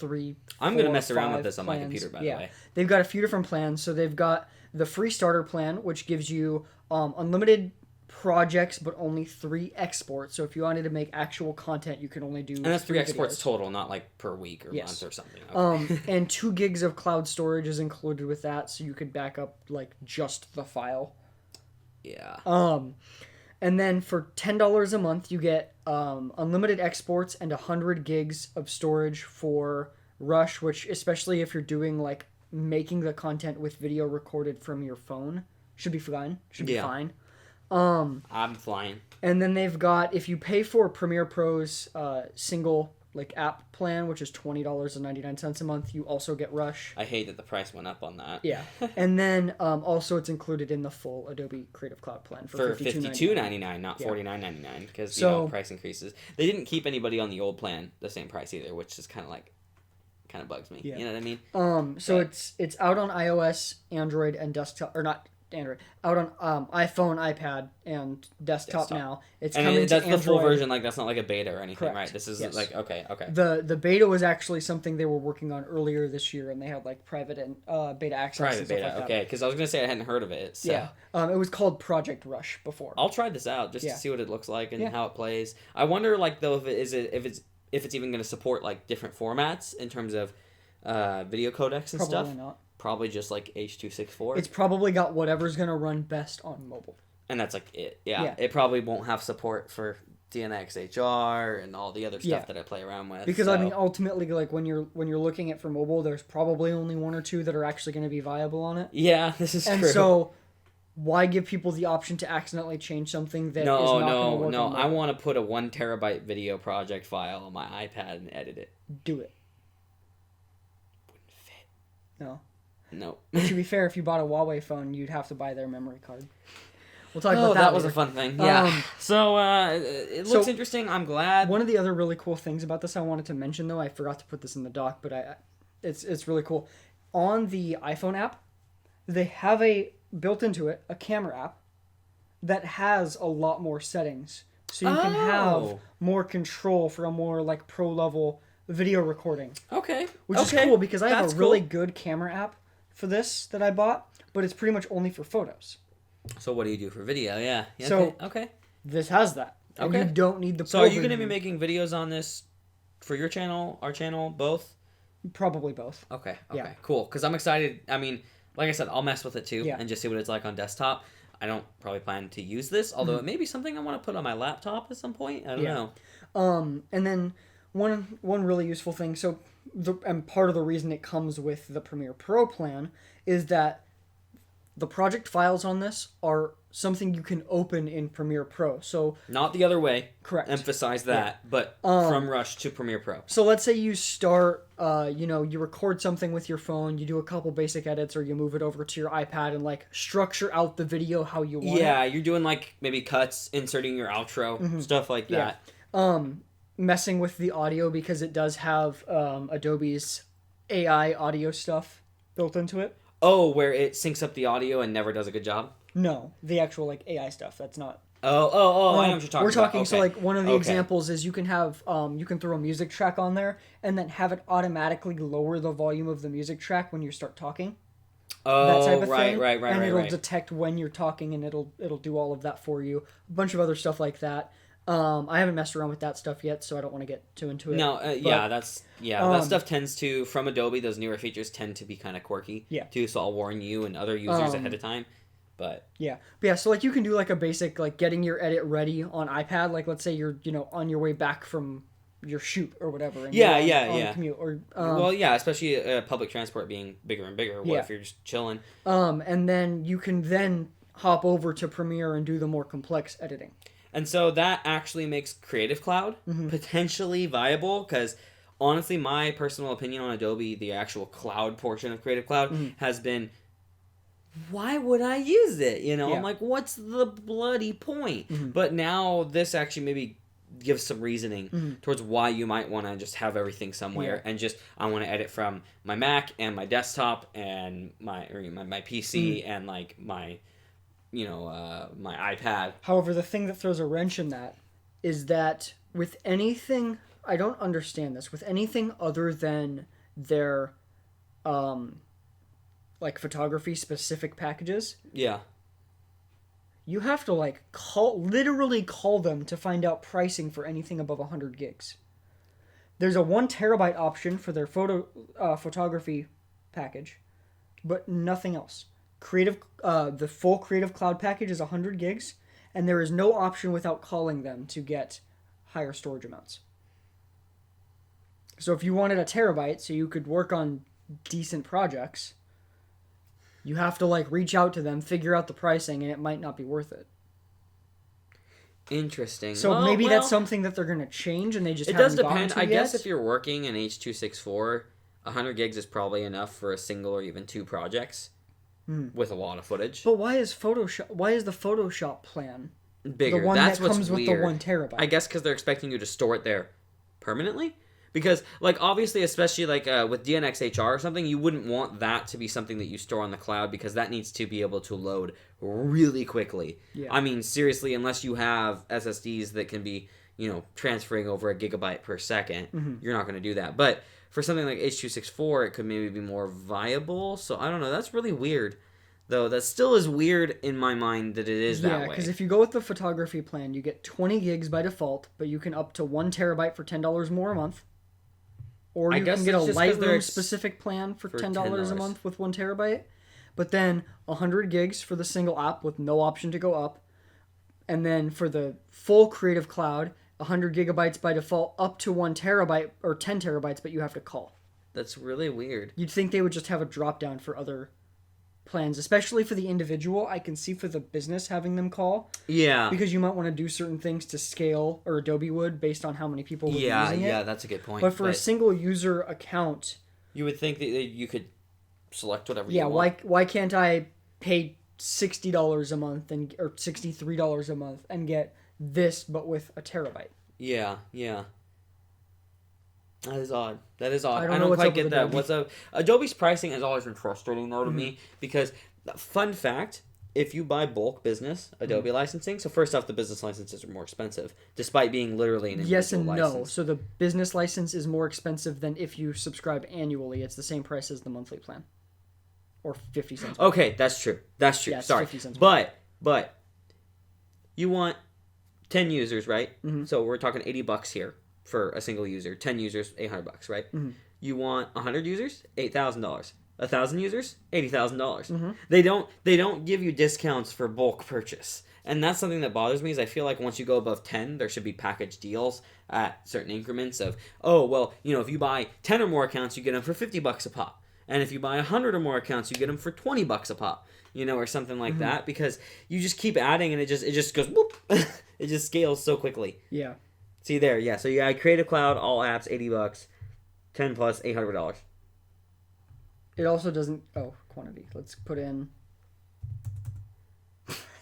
3, I'm going to mess around with this plans. On my computer, by the way. They've got a few different plans. So they've got the free starter plan, which gives you unlimited projects, but only 3 exports. So if you wanted to make actual content, you can only do... And that's 3 exports videos. Total, not like per week or month or something. Okay. And 2 gigs of cloud storage is included with that, so you could back up like just the file. Yeah. And then for $10 a month, you get unlimited exports and 100 gigs of storage for Rush, which especially if you're doing like making the content with video recorded from your phone, should be fine. Fine. I'm flying. And then they've got, if you pay for Premiere Pro's single like app plan, which is $20.99 a month, you also get Rush. I hate that the price went up on that. Yeah. And then also it's included in the full Adobe Creative Cloud plan for $52.99, not $49.99, because price increases. They didn't keep anybody on the old plan the same price either, which is kind of bugs me. Yeah. You know what I mean? So it's out on iOS, Android, and desktop, or not Android, out on iPhone, iPad, and desktop now. It's coming to that's Android. The full version, like that's not like a beta or anything, Correct. Right? This is like okay. The beta was actually something they were working on earlier this year, and they had like private and beta access. Private beta, like okay. Because I was gonna say I hadn't heard of it. So. Yeah, it was called Project Rush before. I'll try this out just to see what it looks like and how it plays. I wonder, like though, if it's even gonna support like different formats in terms of video codecs and stuff. Probably not. Probably just like H.264. It's probably got whatever's going to run best on mobile. And that's like it. Yeah. It probably won't have support for DNxHR and all the other stuff that I play around with. Because I mean, ultimately, like when you're looking at for mobile, there's probably only one or two that are actually going to be viable on it. Yeah, this is true. And so, why give people the option to accidentally change something that is not going to work? No, I want to put a 1 terabyte video project file on my iPad and edit it. Do it. Wouldn't fit. No. No. But to be fair, if you bought a Huawei phone, you'd have to buy their memory card. We'll talk about that. That was a fun thing. Yeah. So it looks interesting. I'm glad. One of the other really cool things about this I wanted to mention, though, I forgot to put this in the doc, but it's really cool. On the iPhone app, they have built into it a camera app that has a lot more settings, so you can have more control for a more like pro level video recording. Okay. Which is cool because I have a really good camera app for this that I bought, but it's pretty much only for photos. So what do you do for video? Yeah. So okay. This has that. And you don't need the. So are you going to be making videos on this for your channel, our channel, both? Probably both. Okay. Yeah. Cool. Because I'm excited. I mean, like I said, I'll mess with it too and just see what it's like on desktop. I don't probably plan to use this, although it may be something I want to put on my laptop at some point. I don't know. And then one really useful thing. So, and part of the reason it comes with the Premiere Pro plan is that the project files on this are something you can open in Premiere Pro. So not the other way. Correct. Emphasize that, but from Rush to Premiere Pro. So let's say you start, you record something with your phone, you do a couple basic edits, or you move it over to your iPad and like structure out the video how you want. Yeah, you're doing like maybe cuts, inserting your outro, stuff like that. Messing with the audio because it does have Adobe's AI audio stuff built into it. Oh, where it syncs up the audio and never does a good job? No, the actual like AI stuff. That's not. I know what you're talking about. We're talking so like one of the examples is you can have you can throw a music track on there and then have it automatically lower the volume of the music track when you start talking. That type of thing. Right. And it'll detect when you're talking and it'll do all of that for you. A bunch of other stuff like that. I haven't messed around with that stuff yet, so I don't want to get too into it. No, that stuff tends to, from Adobe, those newer features tend to be kind of quirky. Yeah. Too, so I'll warn you and other users ahead of time. But yeah, so like you can do like a basic like getting your edit ready on iPad. Like let's say you're on your way back from your shoot or whatever. And on commute or especially public transport being bigger and bigger. What if you're just chilling? And then you can then hop over to Premiere and do the more complex editing. And so that actually makes Creative Cloud potentially viable because honestly, my personal opinion on Adobe, the actual cloud portion of Creative Cloud, has been, why would I use it? I'm like, what's the bloody point? But now this actually maybe gives some reasoning towards why you might want to just have everything somewhere and just, I want to edit from my Mac and my desktop and my PC and like my my iPad. However, the thing that throws a wrench in that is that with anything, I don't understand this, with anything other than their like photography specific packages. Yeah. You have to like literally call them to find out pricing for anything above 100 gigs. There's a 1 terabyte option for their photography package, but nothing else. The full Creative Cloud package is 100 gigs, and there is no option without calling them to get higher storage amounts. So if you wanted a terabyte so you could work on decent projects, you have to like reach out to them, figure out the pricing, and it might not be worth it. Interesting. So maybe that's something that they're going to change, and they just haven't gotten to yet. It does depend. I guess if you're working in H.264, 100 gigs is probably enough for a single or even 2 projects. With a lot of footage. But why is the Photoshop plan bigger? The one That's that comes what's with weird. the 1 terabyte. I guess because they're expecting you to store it there permanently. Because, like, obviously, especially like with DNxHR or something, you wouldn't want that to be something that you store on the cloud because that needs to be able to load really quickly. Yeah. I mean, seriously, unless you have SSDs that can be, transferring over a gigabyte per second, you're not going to do that. But for something like H.264, it could maybe be more viable. So, I don't know. That's really weird. Though, that still is weird in my mind that it is that way. Yeah, because if you go with the photography plan, you get 20 gigs by default, but you can up to 1 terabyte for $10 more a month. Or you can get a Lightroom-specific plan for $10 a month with 1 terabyte. But then 100 gigs for the single app with no option to go up. And then for the full Creative Cloud, 100 gigabytes by default, up to 1 terabyte or 10 terabytes, but you have to call. That's really weird. You'd think they would just have a drop down for other plans, especially for the individual. I can see for the business having them call. Yeah. Because you might want to do certain things to scale, or Adobe would, based on how many people would be using it. Yeah, that's a good point. But for a single user account... You would think that you could select whatever you want. Yeah, why can't I pay $60 a month or $63 a month and get this, but with a terabyte? Yeah. That is odd. I don't quite get that. Adobe. Adobe's pricing has always been frustrating though to me, because fun fact, if you buy bulk business Adobe licensing, so first off, the business licenses are more expensive, despite being literally an individual yes and license. no. So the business license is more expensive than if you subscribe annually. It's the same price as the monthly plan, or 50 cents. Okay, that's true. Yeah, sorry, 50 cents. But you want 10 users, right? Mm-hmm. So we're talking $80 here for a single user. 10 users, $800, right? Mm-hmm. You want 100 users, $8,000. 1,000 users, $80,000. Mm-hmm. They don't give you discounts for bulk purchase, and that's something that bothers me. Is I feel like once you go above 10, there should be package deals at certain increments of, oh well, if you buy 10 or more accounts, you get them for $50 a pop, and if you buy 100 or more accounts, you get them for $20 a pop, or something like that, because you just keep adding and it just goes whoop. It just scales so quickly. Yeah. See there, yeah. So you add Creative Cloud, all apps, $80, 10 plus $800. It also doesn't... Oh, quantity. Let's put in...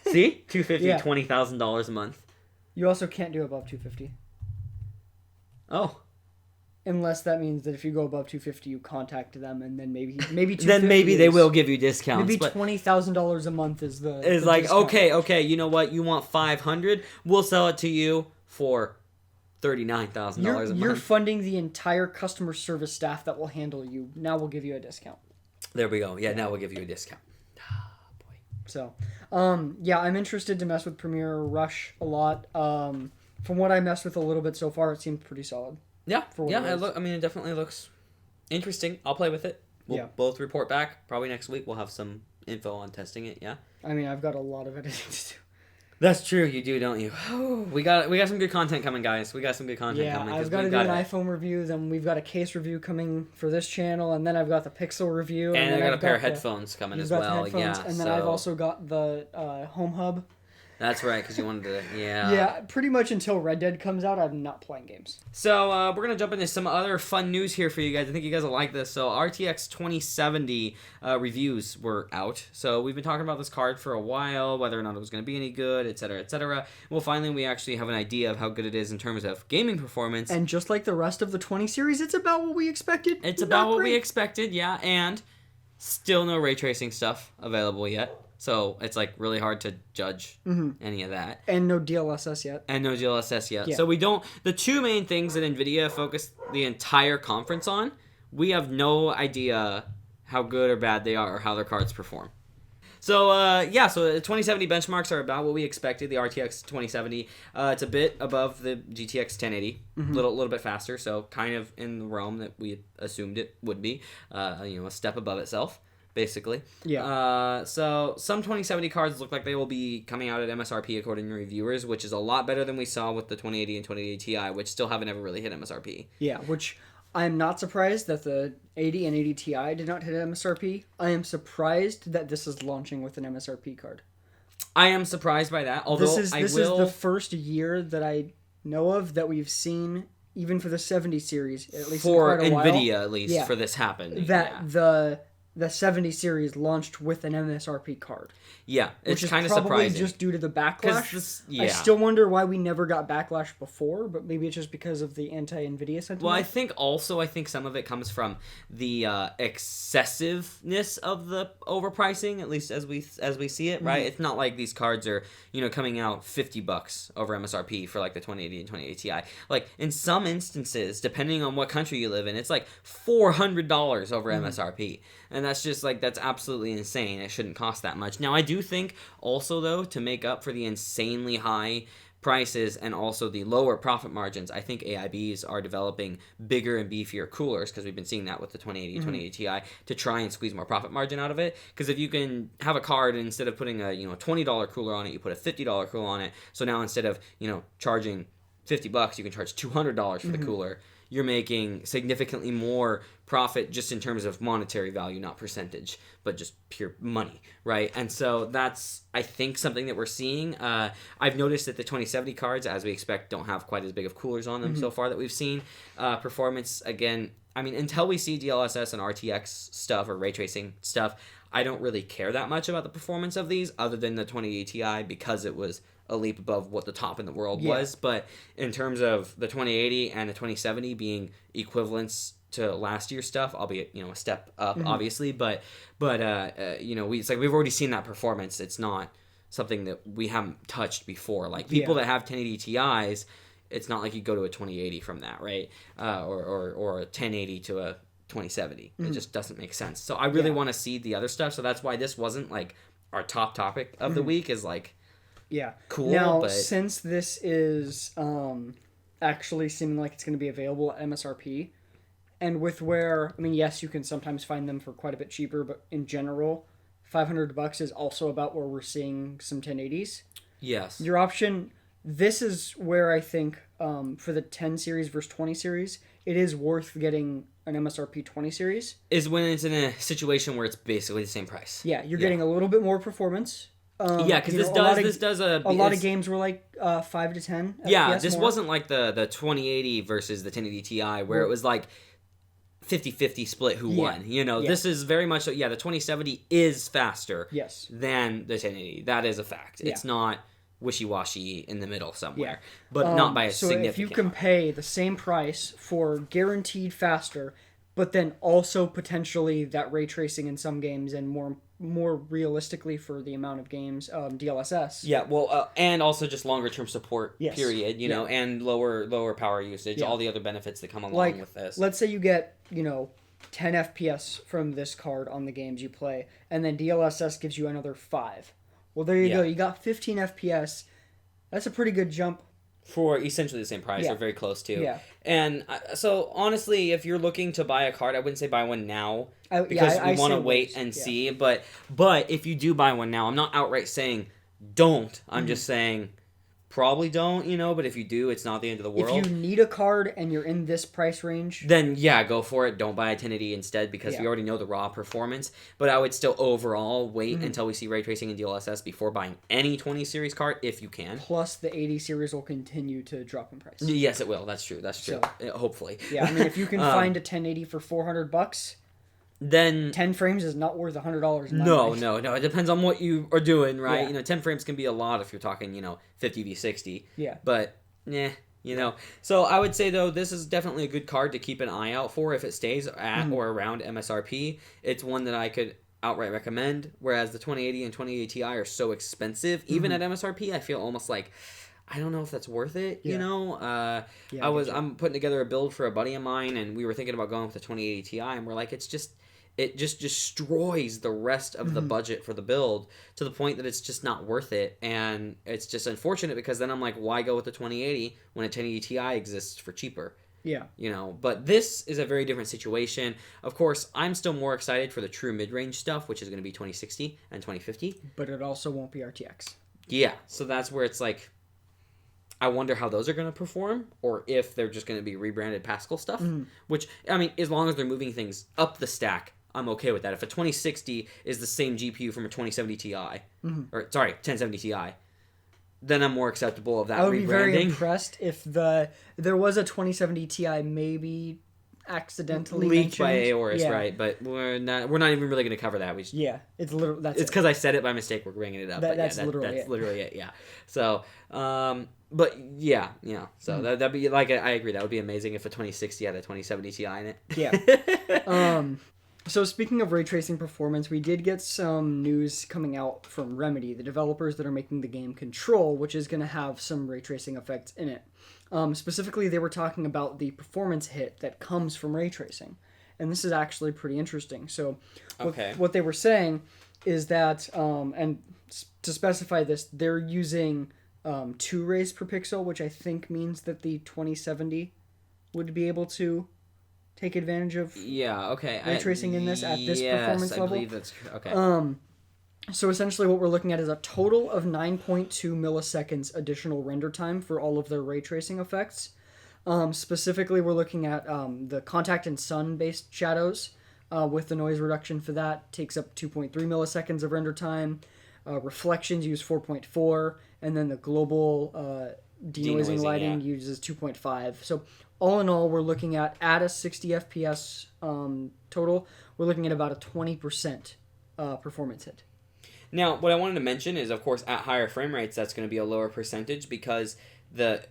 See? $250, Yeah. $20,000 a month. You also can't do above 250. Oh. Unless that means that if you go above 250, you contact them, and then maybe 250 then maybe they will give you discounts. Maybe but $20,000 a month is the... It's the like, discount. okay, you know what? You want 500? We'll sell it to you for $39,000 a month. You're funding the entire customer service staff that will handle you. Now we'll give you a discount. There we go. Yeah, now we'll give you a discount. Boy. So, yeah, I'm interested to mess with Premiere Rush a lot. From what I messed with a little bit so far, it seemed pretty solid. Yeah, it definitely looks interesting. I'll play with it. We'll both report back. Probably next week we'll have some info on testing it, yeah? I mean, I've got a lot of editing to do. That's true, you do, don't you? We got some good content coming, guys. We got some good content coming. Yeah, I've got to do an iPhone review, then we've got a case review coming for this channel, and then I've got the Pixel review. And I got a pair of headphones coming as well. Yeah, and then I've also got the Home Hub. That's right, because you wanted to, yeah. Yeah, pretty much until Red Dead comes out, I'm not playing games. So, we're going to jump into some other fun news here for you guys. I think you guys will like this. So, RTX 2070 reviews were out. So, we've been talking about this card for a while, whether or not it was going to be any good, etc., etc. Well, finally, we actually have an idea of how good it is in terms of gaming performance. And just like the rest of the 20 series, it's about what we expected. It's about what we expected, yeah, and still no ray tracing stuff available yet. So it's like really hard to judge any of that. And no DLSS yet. Yeah. So we don't... The two main things that NVIDIA focused the entire conference on, we have no idea how good or bad they are or how their cards perform. So, so the 2070 benchmarks are about what we expected, the RTX 2070. It's a bit above the GTX 1080, a little bit faster, so kind of in the realm that we assumed it would be, a step above itself. Basically. Yeah. So some 2070 cards look like they will be coming out at MSRP according to reviewers, which is a lot better than we saw with the 2080 and 2080 Ti, which still haven't ever really hit MSRP. Yeah, which I'm not surprised that the 80 and 80 Ti did not hit MSRP. I am surprised that this is launching with an MSRP card. I am surprised by that, although this is the first year that I know of that we've seen, even for the 70 series, at least for in quite a NVIDIA while, at least, for this happening. That the 70 series launched with an MSRP card. Yeah, it's kind of surprising. surprising. Probably just due to the backlash. Yeah. I still wonder why we never got backlash before, but maybe it's just because of the anti-NVIDIA sentiment. Well, I think some of it comes from the excessiveness of the overpricing, at least as we see it, right? It's not like these cards are, coming out $50 over MSRP for like the 2080 and 2080 Ti. Like in some instances, depending on what country you live in, it's like $400 over MSRP. And that's just that's absolutely insane. It shouldn't cost that much. Now, I do think also, though, to make up for the insanely high prices and also the lower profit margins, I think AIBs are developing bigger and beefier coolers, because we've been seeing that with the 2080, 2080 Ti, to try and squeeze more profit margin out of it. Because if you can have a card and instead of putting a $20 cooler on it, you put a $50 cooler on it. So now instead of charging $50, you can charge $200 for the cooler. You're making significantly more profit just in terms of monetary value, not percentage, but just pure money, right? And so that's, I think, something that we're seeing. I've noticed that the 2070 cards, as we expect, don't have quite as big of coolers on them so far that we've seen. Performance, again, I mean, until we see DLSS and RTX stuff or ray tracing stuff, I don't really care that much about the performance of these, other than the 2080 Ti, because it was a leap above what the top in the world was. But in terms of the 2080 and the 2070 being equivalents to last year's stuff, albeit a step up, obviously, but it's like we've already seen that performance. It's not something that we haven't touched before. Like people that have 1080 Ti's, it's not like you go to a 2080 from that, right? Or a 1080 to a 2070. It just doesn't make sense. So I really want to see the other stuff. So that's why this wasn't like our top topic of the week, is like, cool. Now, but since this is actually seeming like it's going to be available at MSRP, and with where, I mean, yes, you can sometimes find them for quite a bit cheaper, but in general, $500 is also about where we're seeing some 1080s. Yes. Your option, this is where I think for the 10 series versus 20 series, it is worth getting an MSRP 20 series. Is when it's in a situation where it's basically the same price. Yeah, you're getting a little bit more performance. Because this does a lot of games were like 5 to 10. Yeah, FPS this more. wasn't like the 2080 versus the 1080 Ti where it was like 50-50 split who won. This is very much the 2070 is faster than the 1080. That is a fact. It's not wishy-washy in the middle somewhere, but not by a significant. So if you can pay the same price for guaranteed faster, but then also potentially that ray tracing in some games and more realistically for the amount of games, DLSS. Yeah, well, and also just longer term support, period, and lower power usage, all the other benefits that come along with this. Let's say you get, 10 FPS from this card on the games you play, and then DLSS gives you another 5. Well, there you go. You got 15 FPS. That's a pretty good jump. For essentially the same price, or very close to. Yeah. And so, honestly, if you're looking to buy a card, I wouldn't say buy one now, because we want to wait and see. But if you do buy one now, I'm not outright saying don't. I'm just saying probably don't, but if you do, it's not the end of the world. If you need a card and you're in this price range, then go for it. Don't buy a 1080 instead, because we already know the raw performance. But I would still overall wait until we see ray tracing and DLSS before buying any 20 series card, if you can. Plus, the 80 series will continue to drop in price. Yes, it will. That's true. So, hopefully. Yeah, I mean, if you can find a 1080 for $400, then 10 frames is not worth $100. No. It depends on what you are doing, right? 10 frames can be a lot if you're talking, 50v60. Yeah. But, So I would say, though, this is definitely a good card to keep an eye out for if it stays at or around MSRP. It's one that I could outright recommend, whereas the 2080 and 2080 Ti are so expensive. Even at MSRP, I feel almost like, I don't know if that's worth it, I'm putting together a build for a buddy of mine, and we were thinking about going with the 2080 Ti, and we're like, it just destroys the rest of the budget for the build to the point that it's just not worth it. And it's just unfortunate, because then I'm like, why go with the 2080 when a 1080 Ti exists for cheaper? Yeah. But this is a very different situation. Of course, I'm still more excited for the true mid-range stuff, which is going to be 2060 and 2050. But it also won't be RTX. Yeah. So that's where it's like, I wonder how those are going to perform, or if they're just going to be rebranded Pascal stuff, which, I mean, as long as they're moving things up the stack, I'm okay with that. If a 2060 is the same GPU from a 2070 Ti, or 1070 Ti, then I'm more acceptable of that rebranding. I would be very impressed if there was a 2070 Ti maybe accidentally leaked by mentioned. Aorus, right? But we're not even really going to cover that. It's literally it's because I said it by mistake. We're bringing it up. That's literally it. Yeah. So, but yeah. So that'd be like, I agree. That would be amazing if a 2060 had a 2070 Ti in it. Yeah. So speaking of ray tracing performance, we did get some news coming out from Remedy, the developers that are making the game Control, which is going to have some ray tracing effects in it. Specifically, they were talking about the performance hit that comes from ray tracing. And this is actually pretty interesting. So what they were saying is that, and to specify this, they're using 2 rays per pixel, which I think means that the 2070 would be able to take advantage of ray tracing in this at this performance level. I believe that's okay. So essentially what we're looking at is a total of 9.2 milliseconds additional render time for all of their ray tracing effects. Specifically, we're looking at the contact and sun-based shadows with the noise reduction for that. Takes up 2.3 milliseconds of render time. Reflections use 4.4, and then the global denoising lighting uses 2.5. So all in all, we're looking at a 60 FPS total, we're looking at about a 20% performance hit. Now, what I wanted to mention is, of course, at higher frame rates, that's going to be a lower percentage because the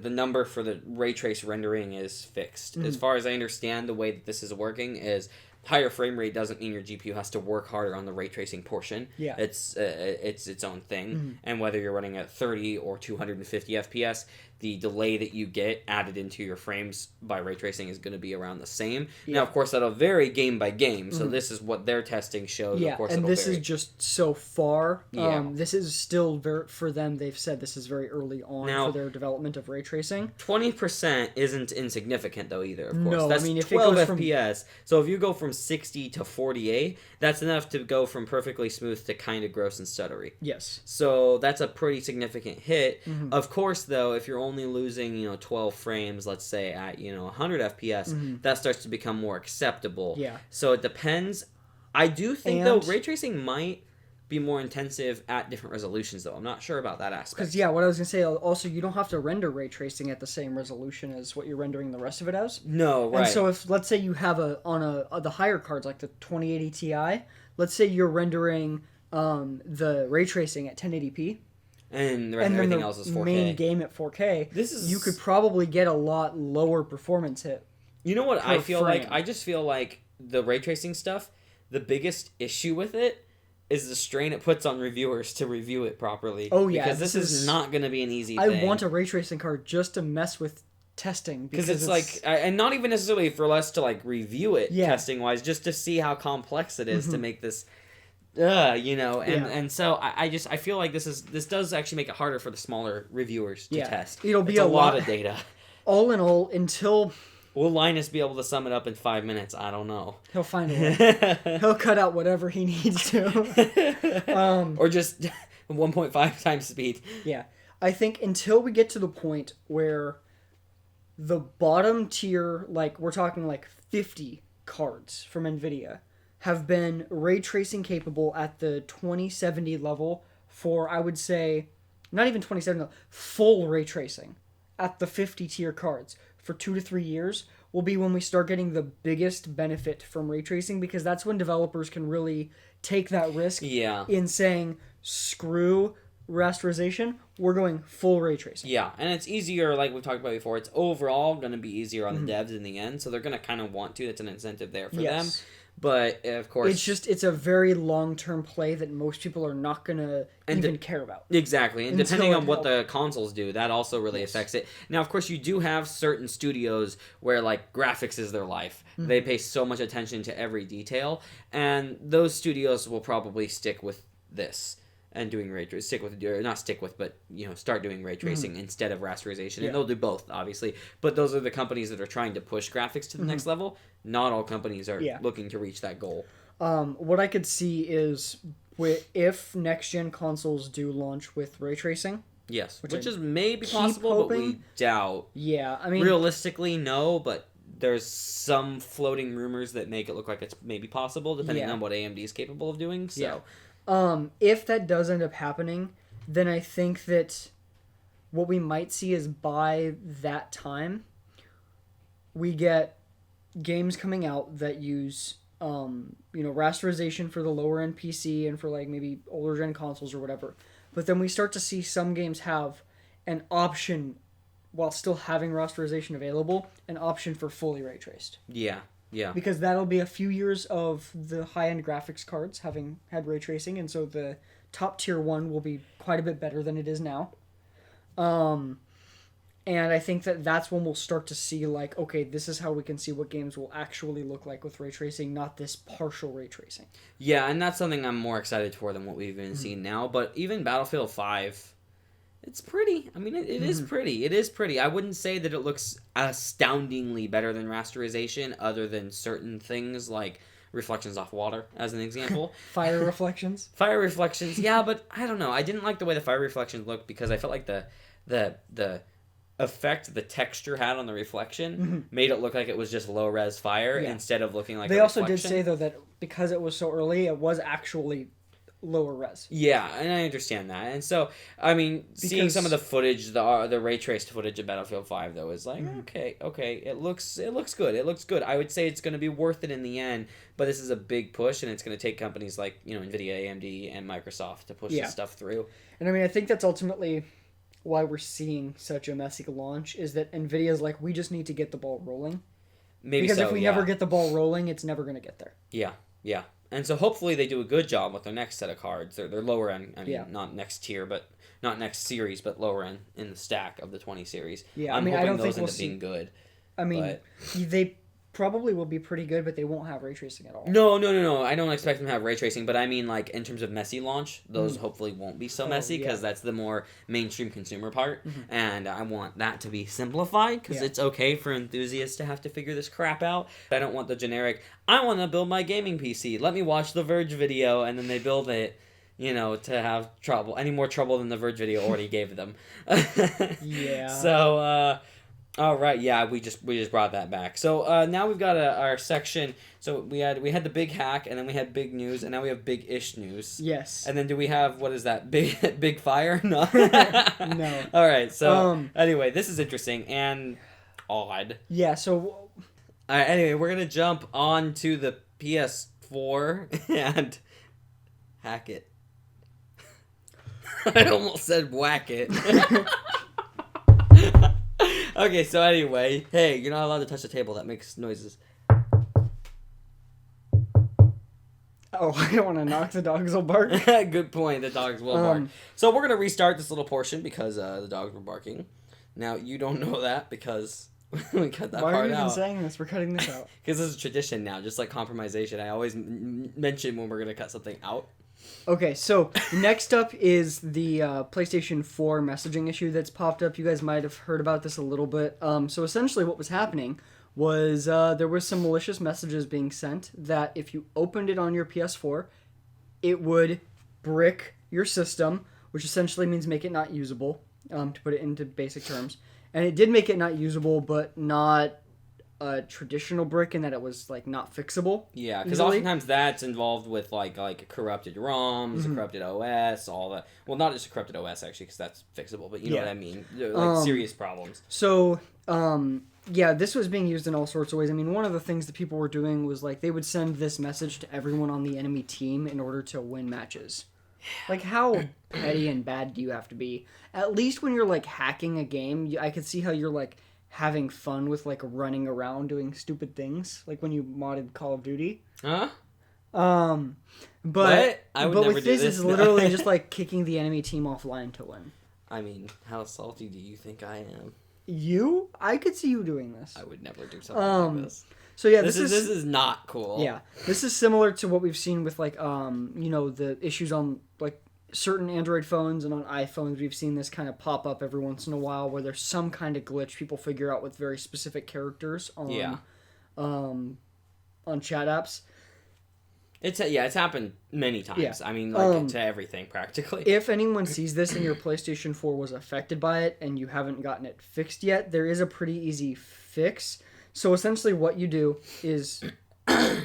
number for the ray trace rendering is fixed. As far as I understand, the way that this is working is higher frame rate doesn't mean your GPU has to work harder on the ray tracing portion. Yeah. It's its own thing. And whether you're running at 30 or 250 FPS, the delay that you get added into your frames by ray tracing is going to be around the same. Now, of course, that'll vary game by game. So this is what their testing shows. Yeah, of course, and this is just so far. Yeah. This is still for them. They've said this is very early on for their development of ray tracing. 20% isn't insignificant though either. Of course, no, that's I mean, if 12 it goes FPS. So if you go from 60 to 48, that's enough to go from perfectly smooth to kind of gross and stuttery. Yes. So that's a pretty significant hit. Of course, though, if you're only losing 12 frames, let's say at 100 FPS, that starts to become more acceptable. Yeah. So it depends. I do think though ray tracing might be more intensive at different resolutions, though. I'm not sure about that aspect. Because what I was gonna say, also you don't have to render ray tracing at the same resolution as what you're rendering the rest of it as. No, right. And so if let's say you have the higher cards like the 2080 Ti, let's say you're rendering the ray tracing at 1080p. And everything else is 4K. Main game at 4K. You could probably get a lot lower performance hit. You know what I feel like? I just feel like the ray tracing stuff, the biggest issue with it is the strain it puts on reviewers to review it properly. Oh yeah, because this is not going to be an easy thing. I want a ray tracing card just to mess with testing because it's like, and not even necessarily for us to like review it testing wise, just to see how complex it is to make this. And so I feel like this does actually make it harder for the smaller reviewers to test. It'll be a lot of data. All in all, until will Linus be able to sum it up in 5 minutes? I don't know. He'll find a way. He'll cut out whatever he needs to. Or just 1.5 times speed. Yeah, I think until we get to the point where the bottom tier, like we're talking like 50 cards from NVIDIA, have been ray tracing capable at the 2070 level for, I would say, not even 2070, full ray tracing at the 50 tier cards for 2 to 3 years will be when we start getting the biggest benefit from ray tracing, because that's when developers can really take that risk in saying, screw rasterization, we're going full ray tracing. Yeah, and it's easier, like we've talked about before, it's overall going to be easier on the devs in the end, so they're going to kind of want to. It's an incentive there for them. But, of course... It's a very long-term play that most people are not going to even care about. Exactly. And depending on what the consoles do, that also really affects it. Now, of course, you do have certain studios where, like, graphics is their life. They pay so much attention to every detail. And those studios will probably stick with this. And doing ray tracing, start doing ray tracing instead of rasterization. And they'll do both, obviously. But those are the companies that are trying to push graphics to the next level. Not all companies are looking to reach that goal. What I could see is if next-gen consoles do launch with ray tracing. Yes, which is maybe possible, but we doubt. Yeah, I mean... Realistically, no, but there's some floating rumors that make it look like it's maybe possible, depending on what AMD is capable of doing, so... Yeah. If that does end up happening, then I think that what we might see is by that time, we get games coming out that use, rasterization for the lower end PC and for like maybe older gen consoles or whatever. But then we start to see some games have an option, while still having rasterization available, an option for fully ray traced. Yeah. Yeah. Because that'll be a few years of the high-end graphics cards having had ray tracing, and so the top tier one will be quite a bit better than it is now. And I think that's when we'll start to see, like, okay, this is how we can see what games will actually look like with ray tracing, not this partial ray tracing. Yeah, and that's something I'm more excited for than what we've been seeing now. But even Battlefield 5 It's pretty. I mean, it is pretty. It is pretty. I wouldn't say that it looks astoundingly better than rasterization, other than certain things like reflections off water, as an example. Fire reflections. Fire reflections, yeah, but I don't know. I didn't like the way the fire reflections looked because I felt like the effect the texture had on the reflection made it look like it was just low res fire instead of looking like. They also did say though that because it was so early, it was actually lower res. Yeah, and I understand that. And so, I mean, seeing some of the footage, the ray traced footage of Battlefield 5 though is like, okay, it looks good. It looks good. I would say it's going to be worth it in the end, but this is a big push and it's going to take companies like, Nvidia, AMD, and Microsoft to push this stuff through. And I mean, I think that's ultimately why we're seeing such a messy launch, is that Nvidia's like, we just need to get the ball rolling. Because if we never get the ball rolling, it's never going to get there. Yeah. And so hopefully they do a good job with their next set of cards. They're lower end. I mean, not next tier, but not next series, but lower end in the stack of the 20 series. Yeah, I'm hoping I don't those think end up being good. I mean, they probably will be pretty good, but they won't have ray tracing at all. No. I don't expect them to have ray tracing, but I mean, like, in terms of messy launch, those hopefully won't be so messy, because that's the more mainstream consumer part, and I want that to be simplified, because it's okay for enthusiasts to have to figure this crap out. I don't want the generic, I want to build my gaming PC, let me watch the Verge video, and then they build it, to have any more trouble than the Verge video already gave them. Yeah. So, all right, yeah, we just brought that back. So now we've got our section. So we had the big hack, and then we had big news, and now we have big-ish news. Yes. And then do we have, what is that, big fire? No. No. All right. So anyway, this is interesting and odd. Yeah. So. All right. Anyway, we're gonna jump on to the PS4 and hack it. I almost said whack it. Okay, so anyway, hey, you're not allowed to touch the table. That makes noises. Oh, I don't want to knock, the dogs will bark. Good point, the dogs will bark. So we're going to restart this little portion because the dogs were barking. Now, you don't know that because we cut that part out. Why are you even saying this? We're cutting this out. Because this is tradition now, just like compromisation. I always mention when we're going to cut something out. Okay, so next up is the PlayStation 4 messaging issue that's popped up. You guys might have heard about this a little bit. So essentially what was happening was there was some malicious messages being sent that if you opened it on your PS4, it would brick your system, which essentially means make it not usable, to put it into basic terms. And it did make it not usable, but not a traditional brick, in that it was like not fixable. Yeah, because oftentimes that's involved with like corrupted ROMs, a corrupted OS, all that. Well, not just a corrupted OS actually, because that's fixable, but you know what I mean, like serious problems. So, yeah, this was being used in all sorts of ways. I mean, one of the things that people were doing was like they would send this message to everyone on the enemy team in order to win matches. Like, how petty and bad do you have to be? At least when you're like hacking a game, I could see how you're like having fun with like running around doing stupid things, like when you modded Call of Duty. Huh? But what? I would but never with do this, this. it's literally just like kicking the enemy team offline to win. I mean, how salty do you think I am? You? I could see you doing this. I would never do something like this. So yeah, this is not cool. Yeah, this is similar to what we've seen with like the issues on like certain Android phones and on iPhones. We've seen this kind of pop up every once in a while where there's some kind of glitch people figure out with very specific characters on chat apps. It's happened many times. Yeah. I mean, like to everything practically. If anyone sees this and your PlayStation 4 was affected by it and you haven't gotten it fixed yet, there is a pretty easy fix. So essentially what you do is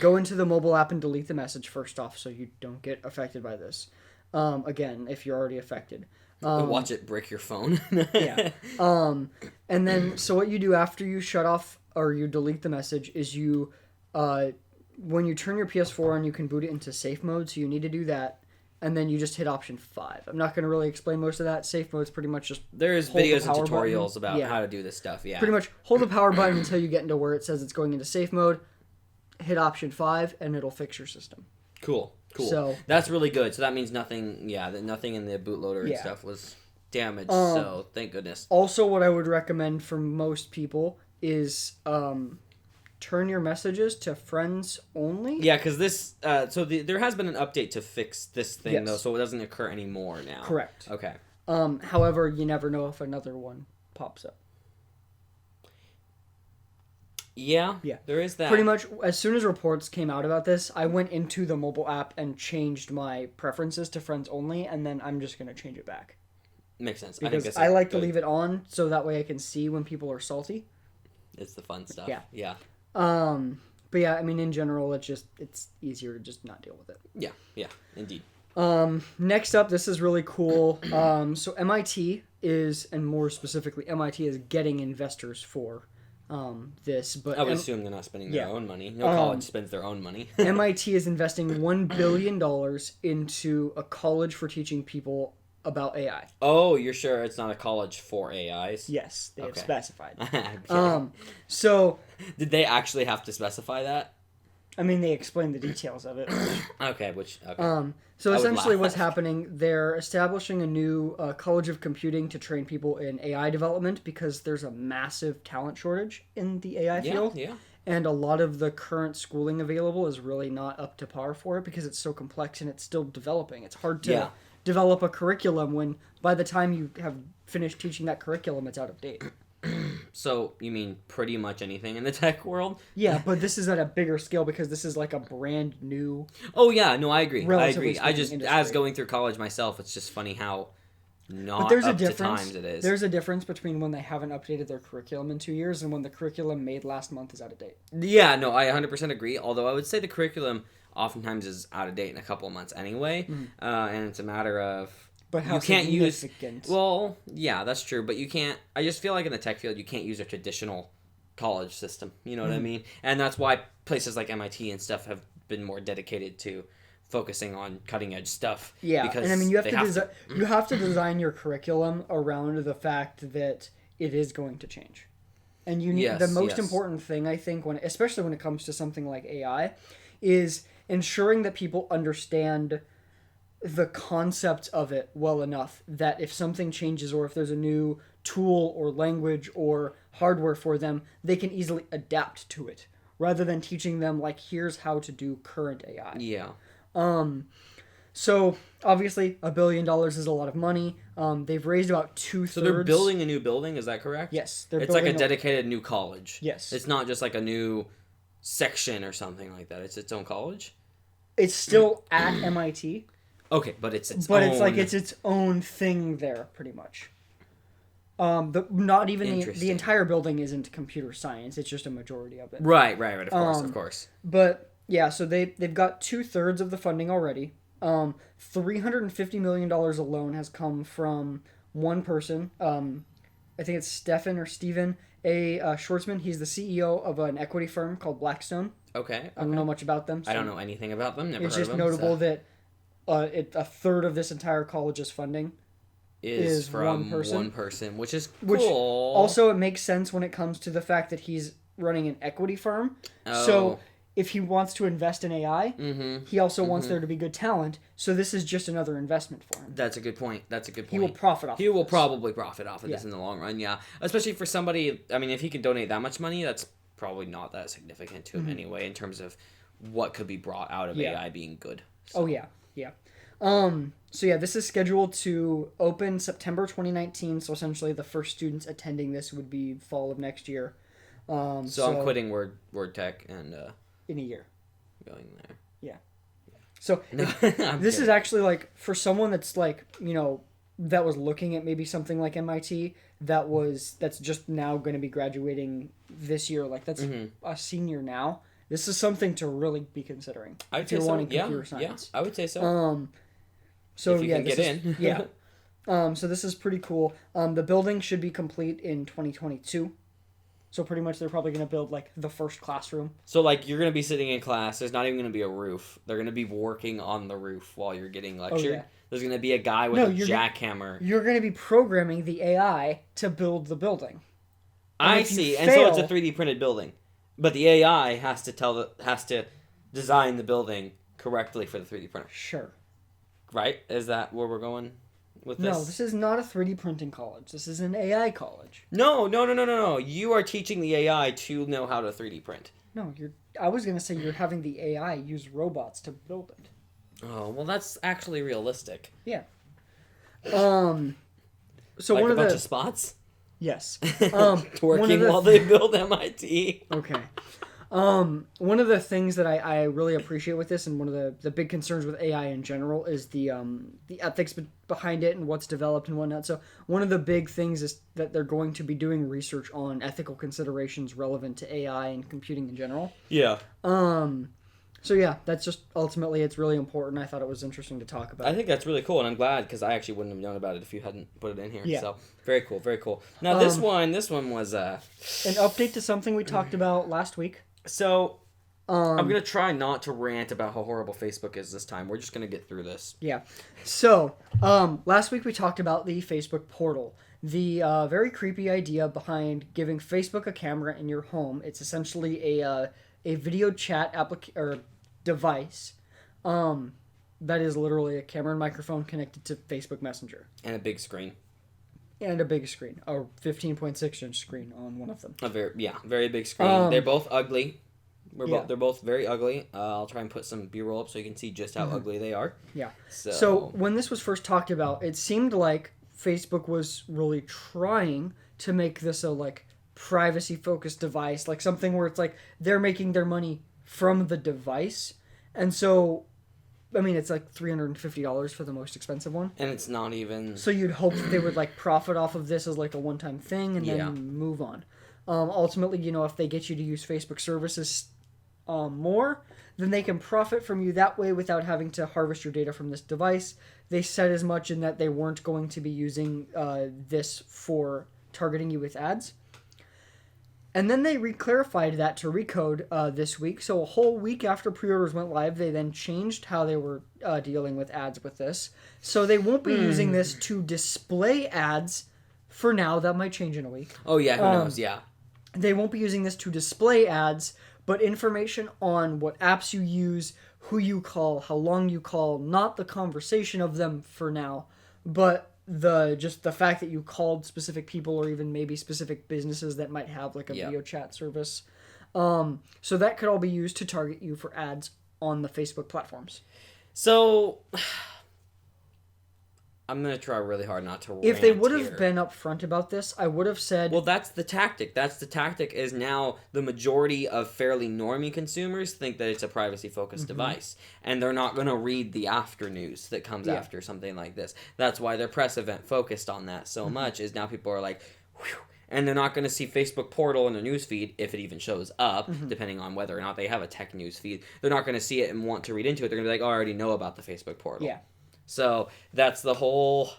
go into the mobile app and delete the message first off so you don't get affected by this. Again, if you're already affected. Watch it brick your phone. Yeah. And then, so what you do after you shut off or you delete the message is you, when you turn your PS4 on, you can boot it into safe mode, so you need to do that. And then you just hit option 5. I'm not going to really explain most of that. Safe mode's pretty much just there's videos and tutorials about how to do this stuff, yeah. Pretty much hold the power button until you get into where it says it's going into safe mode. Hit option 5, and it'll fix your system. Cool. So that's really good. So that means nothing in the bootloader and stuff was damaged, so thank goodness. Also, what I would recommend for most people is turn your messages to friends only. Yeah, because this there has been an update to fix this thing though, so it doesn't occur anymore now. Correct. Okay. However, you never know if another one pops up. Yeah, yeah, there is that. Pretty much, as soon as reports came out about this, I went into the mobile app and changed my preferences to friends only, and then I'm just going to change it back. Makes sense. Because I like to leave it on, so that way I can see when people are salty. It's the fun stuff. Yeah. But yeah, I mean, in general, it's easier to just not deal with it. Yeah, indeed. Next up, this is really cool. So MIT is, and more specifically, MIT is getting investors for this. But I would assume they're not spending their own money. No college spends their own money. MIT is investing $1 billion into a college for teaching people about AI. Oh, you're sure it's not a college for AIs? Yes, they have specified. So did they actually have to specify that? I mean, they explain the details of it. Okay. So essentially what's happening, they're establishing a new college of computing to train people in AI development because there's a massive talent shortage in the AI field. Yeah. And a lot of the current schooling available is really not up to par for it because it's so complex and it's still developing. It's hard to develop a curriculum when by the time you have finished teaching that curriculum, it's out of date. So you mean pretty much anything in the tech world? Yeah, but this is at a bigger scale because this is like a brand new. Oh yeah, no, I agree. I just industry. As going through college myself, it's just funny how not but there's up a difference. to times it is. There's a difference between when they haven't updated their curriculum in 2 years and when the curriculum made last month is out of date. Yeah, no, I 100% agree. Although I would say the curriculum oftentimes is out of date in a couple of months anyway, and it's a matter of. But how you can't significant? Well, yeah, that's true. But you can't. I just feel like in the tech field, you can't use a traditional college system. You know what I mean? And that's why places like MIT and stuff have been more dedicated to focusing on cutting edge stuff. Yeah, because and I mean you have to design your curriculum around the fact that it is going to change, and you need the most important thing I think especially when it comes to something like AI, is ensuring that people understand the concept of it well enough that if something changes or if there's a new tool or language or hardware for them, they can easily adapt to it rather than teaching them like here's how to do current AI. Yeah. So obviously $1 billion is a lot of money. They've raised about 2/3. So they're building a new building, is that correct? Yes. It's like a dedicated new college. Yes. It's not just like a new section or something like that. It's its own college? It's still at MIT. Okay, but it's its own... But it's like it's its own thing there, pretty much. The entire building isn't computer science. It's just a majority of it. Right. Of course. But yeah, so they've got 2/3 of the funding already. $350 million alone has come from one person. I think it's Stephen A. Schwartzman. He's the CEO of an equity firm called Blackstone. Okay. I don't know much about them. I don't know anything about them. Never heard of them. It's just notable that a third of this entire college's funding is from one person, which is cool. Which also it makes sense when it comes to the fact that he's running an equity firm. Oh. So if he wants to invest in AI, he also wants there to be good talent. So this is just another investment for him. That's a good point. He will profit off. He will probably profit off of this in the long run. Yeah, especially for somebody. I mean, if he can donate that much money, that's probably not that significant to him anyway in terms of what could be brought out of AI being good. So. Oh yeah. So yeah, this is scheduled to open September 2019. So essentially, the first students attending this would be fall of next year. So I'm quitting WordTech and in a year, going there. Yeah. So this is actually like for someone that's like that was looking at maybe something like MIT that's just now going to be graduating this year. Like that's a senior now. This is something to really be considering. I'd say so. Computer science. Yeah, I would say so. So if you can get in. Yeah. So this is pretty cool. The building should be complete in 2022. So pretty much they're probably going to build like the first classroom. So like you're going to be sitting in class. There's not even going to be a roof. They're going to be working on the roof while you're getting lectured. Oh, yeah. There's going to be a guy with a jackhammer. You're going to be programming the AI to build the building. I see. And so it's a 3D printed building. But the AI has to design the building correctly for the 3D printer. Sure. Right? Is that where we're going with this? No, this is not a 3D printing college. This is an AI college. No. You are teaching the AI to know how to 3D print. No, I was going to say you're having the AI use robots to build it. Oh, well that's actually realistic. Yeah. So like one a of bunch the of spots yes, twerking while they build MIT. Okay. One of the things that I really appreciate with this, and one of the big concerns with AI in general, is the ethics behind it and what's developed and whatnot. So one of the big things is that they're going to be doing research on ethical considerations relevant to AI and computing in general. Yeah. So yeah, that's just ultimately it's really important. I thought it was interesting to talk about. I think that's really cool, and I'm glad because I actually wouldn't have known about it if you hadn't put it in here. Yeah. So very cool, very cool. Now this one was an update to something we talked about last week. So I'm gonna try not to rant about how horrible Facebook is this time. We're just gonna get through this. Yeah. So last week we talked about the Facebook portal. The very creepy idea behind giving Facebook a camera in your home. It's essentially a video chat device that is literally a camera and microphone connected to Facebook Messenger. And a big screen. And a big screen. A 15.6-inch screen on one of them. A very big screen. They're both ugly. They're both very ugly. I'll try and put some B-roll up so you can see just how ugly they are. Yeah. So when this was first talked about, it seemed like Facebook was really trying to make this a like privacy-focused device, like something where it's like they're making their money from the device. And so, I mean, it's like $350 for the most expensive one. And it's not even... So you'd hope that they would like profit off of this as like a one-time thing and then move on. Ultimately, you know, if they get you to use Facebook services more, then they can profit from you that way without having to harvest your data from this device. They said as much in that they weren't going to be using this for targeting you with ads. And then they reclarified that to Recode this week. So a whole week after pre-orders went live, they then changed how they were dealing with ads with this. So they won't be using this to display ads for now. That might change in a week. Oh, yeah. Who knows? Yeah. They won't be using this to display ads, but information on what apps you use, who you call, how long you call, not the conversation of them for now, but the fact that you called specific people or even maybe specific businesses that might have like a video chat service. So that could all be used to target you for ads on the Facebook platforms. So I'm going to try really hard not to rant If they would have been upfront about this, I would have said... Well, that's the tactic. Is now the majority of fairly normie consumers think that it's a privacy-focused device. And they're not going to read the after news that comes after something like this. That's why their press event focused on that so much, is now people are like, whew. And they're not going to see Facebook portal in their newsfeed, if it even shows up, depending on whether or not they have a tech newsfeed. They're not going to see it and want to read into it. They're going to be like, oh, I already know about the Facebook portal. Yeah. So that's the whole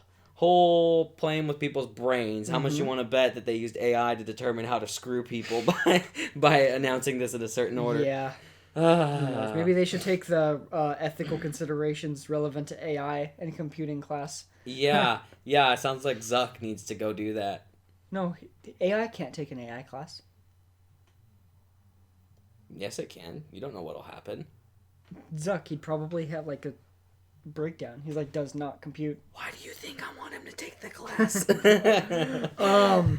playing with people's brains. How much you want to bet that they used AI to determine how to screw people by announcing this in a certain order? Yeah. Maybe they should take the ethical considerations relevant to AI and computing class. Yeah. It sounds like Zuck needs to go do that. No, AI can't take an AI class. Yes, it can. You don't know what'll happen. Zuck, he'd probably have like a breakdown. He's like, does not compute. Why do you think I want him to take the class?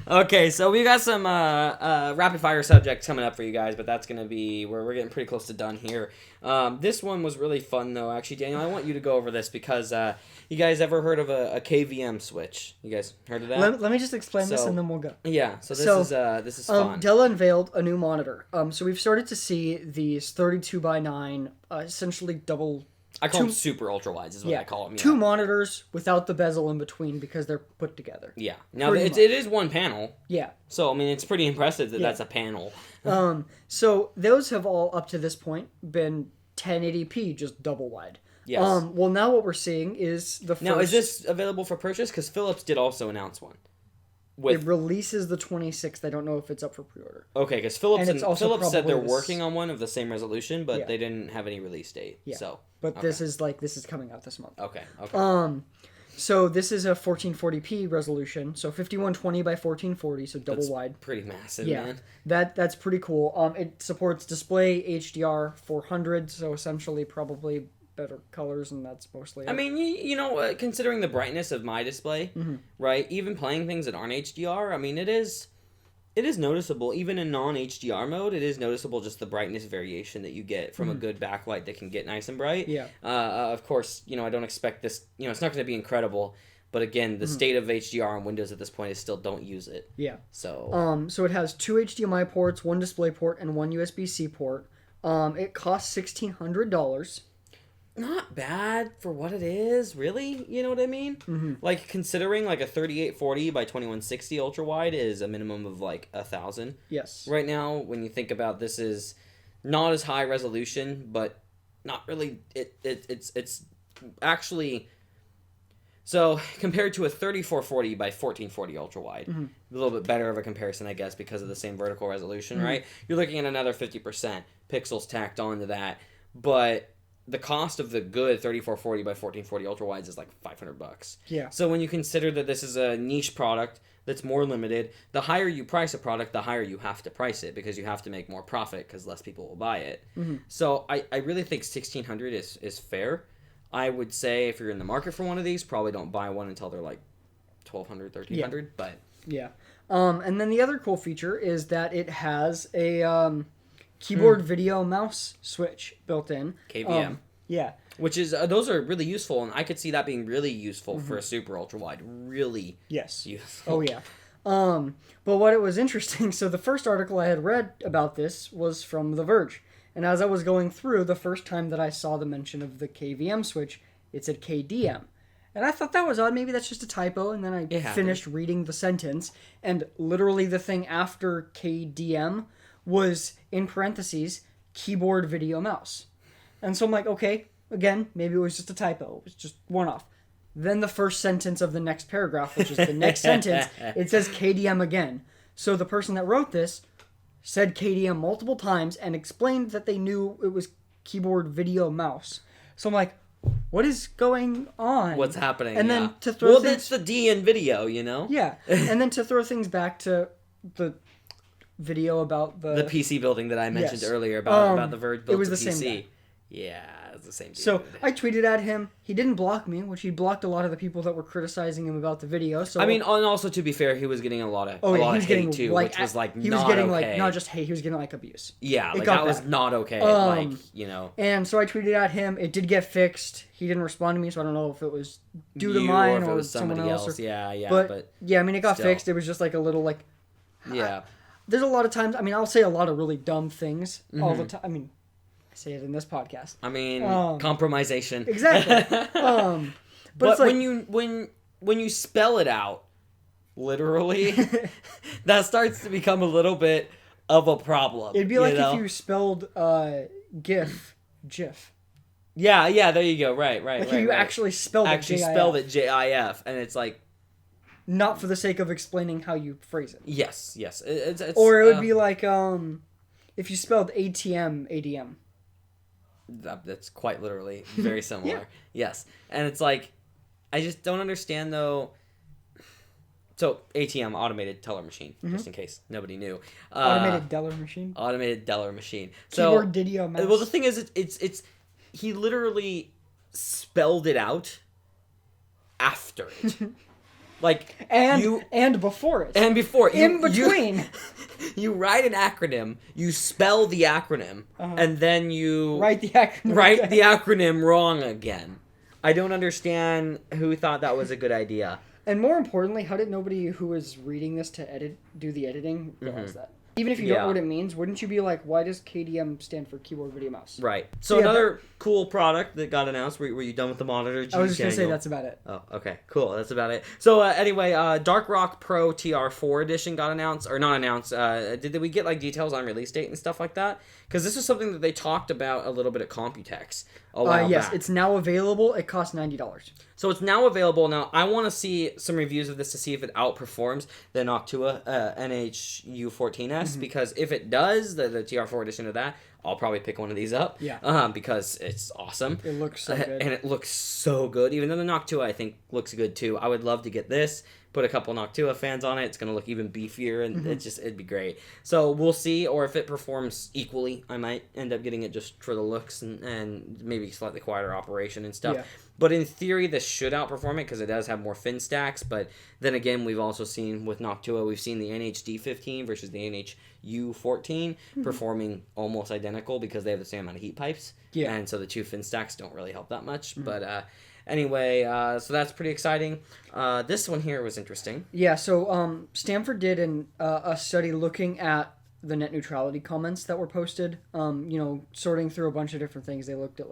Okay, so we got some rapid fire subjects coming up for you guys, but that's gonna be we're getting pretty close to done here. This one was really fun though. Actually, Daniel, I want you to go over this because you guys ever heard of a KVM switch? You guys heard of that? Let me just explain this and then we'll go. Yeah, so this is fun. Dell unveiled a new monitor. So we've started to see these 32:9, essentially double. I call them super ultra wides is what I call them. Two monitors without the bezel in between because they're put together. Yeah. Now it is one panel. Yeah. So I mean it's pretty impressive that that's a panel. So those have all up to this point been 1080p, just double wide. Yes. Well, now what we're seeing is the first. Now is this available for purchase? Because Philips did also announce one. It releases the 26th. I don't know if it's up for pre-order. Okay, because Philips said they're working on one of the same resolution, but they didn't have any release date. Yeah. So, but this is coming out this month. Okay. So this is a 1440p resolution, so 5120 by 1440, so double wide. Pretty massive, man. That's pretty cool. It supports display HDR 400, so essentially probably better colors, and that's mostly it. I mean, you know, considering the brightness of my display, right? Even playing things that aren't HDR, I mean, it is noticeable. Even in non-HDR mode, it is noticeable just the brightness variation that you get from a good backlight that can get nice and bright. Yeah. Of course, you know, I don't expect this, you know, it's not going to be incredible, But again, the state of HDR on Windows at this point is still don't use it. Yeah. So so it has 2 HDMI ports, 1 DisplayPort, and 1 USB-C port. It costs $1,600. Not bad for what it is, really. You know what I mean? Mm-hmm. Like, considering like a 3840 by 2160 ultra wide is a minimum of like $1,000. Yes. Right now, when you think about this, is not as high resolution, but not really. It's actually. So, compared to a 3440 by 1440 ultra wide, a little bit better of a comparison, I guess, because of the same vertical resolution, right? You're looking at another 50% pixels tacked onto that, but the cost of the good 3440 by 1440 ultra wides is like $500. Yeah. So when you consider that this is a niche product that's more limited, the higher you price a product, the higher you have to price it because you have to make more profit because less people will buy it. So I really think $1,600 is fair. I would say if you're in the market for one of these, probably don't buy one until they're like $1,200, $1,300. But yeah. And then the other cool feature is that it has a keyboard video mouse switch built in. KVM. Yeah. Which is, those are really useful, and I could see that being really useful for a super ultra wide. Really useful. Oh, yeah. But what it was interesting, so the first article I had read about this was from The Verge. And as I was going through, the first time that I saw the mention of the KVM switch, it said KDM. And I thought that was odd. Maybe that's just a typo. And then I finished reading the sentence. And literally the thing after KDM was, in parentheses, keyboard video mouse. And so I'm like, okay, again, maybe it was just a typo. It was just one off. Then the first sentence of the next paragraph, which is the next sentence, it says KDM again. So the person that wrote this said KDM multiple times and explained that they knew it was keyboard video mouse. So I'm like, what is going on? What's happening? And then to throw things... that's the D in video, you know? Yeah. And then to throw things back to the video about the PC building that I mentioned earlier about the Verge built it was the the PC. Same guy. Yeah, it was the same dude. So I tweeted at him. He didn't block me, which he blocked a lot of the people that were criticizing him about the video. So I mean, and also to be fair, he was getting a lot of hate too, which was like he not was getting okay. like not just hate, he was getting like abuse. Yeah, like that was not okay. Like, you know. And so I tweeted at him. It did get fixed. He didn't respond to me, so I don't know if it was due to mine or if it was someone else. Yeah, but yeah, I mean, it got fixed. It was just like a little like. Yeah. There's a lot of times. I mean, I'll say a lot of really dumb things all the time. I mean, I say it in this podcast. I mean, compromisation. Exactly. But it's like, when you spell it out, literally, that starts to become a little bit of a problem. It'd be like if you spelled GIF. Yeah, there you go. Right. Like if you actually spelled it GIF, and it's like. Not for the sake of explaining how you phrase it. Yes. It's, or it would be like if you spelled ADM. That's quite literally very similar. Yeah. Yes. And it's like, I just don't understand though. So ATM, automated teller machine, just in case nobody knew. Automated teller machine. Automated teller machine. Keyboard video mouse. Well, the thing is, it's he literally spelled it out after it. Like and before it. And before in between. You write an acronym, you spell the acronym, and then you write the acronym wrong again. I don't understand who thought that was a good idea. And more importantly, how did nobody who was reading this to do the editing realize that? Even if you don't know what it means, wouldn't you be like, why does KDM stand for keyboard video mouse? Right. So another cool product that got announced. Were you done with the monitor? I was just going to say that's about it. Oh, okay. Cool. That's about it. So anyway, Dark Rock Pro TR4 edition got announced. Or not announced. Did we get like details on release date and stuff like that? Because this is something that they talked about a little bit at Computex a while yes, back. It's now available. It costs $90. So it's now available. Now, I want to see some reviews of this to see if it outperforms the Noctua NH-U14S, because if it does, the TR4 edition of that, I'll probably pick one of these up. Yeah. Because it's awesome. It looks so good. And it looks so good. Even though the Noctua, I think, looks good too. I would love to get this. Put a couple Noctua fans on it. It's going to look even beefier, and it'd be great. So we'll see, or if it performs equally, I might end up getting it just for the looks and maybe slightly quieter operation and stuff. Yeah. But in theory, this should outperform it because it does have more fin stacks. But then again, we've also seen with Noctua, we've seen the NHD15 versus the NH-U14 performing almost identical because they have the same amount of heat pipes. Yeah. And so the two fin stacks don't really help that much. But Anyway, so that's pretty exciting. This one here was interesting. Yeah, so Stanford did a study looking at the net neutrality comments that were posted, sorting through a bunch of different things. They looked at,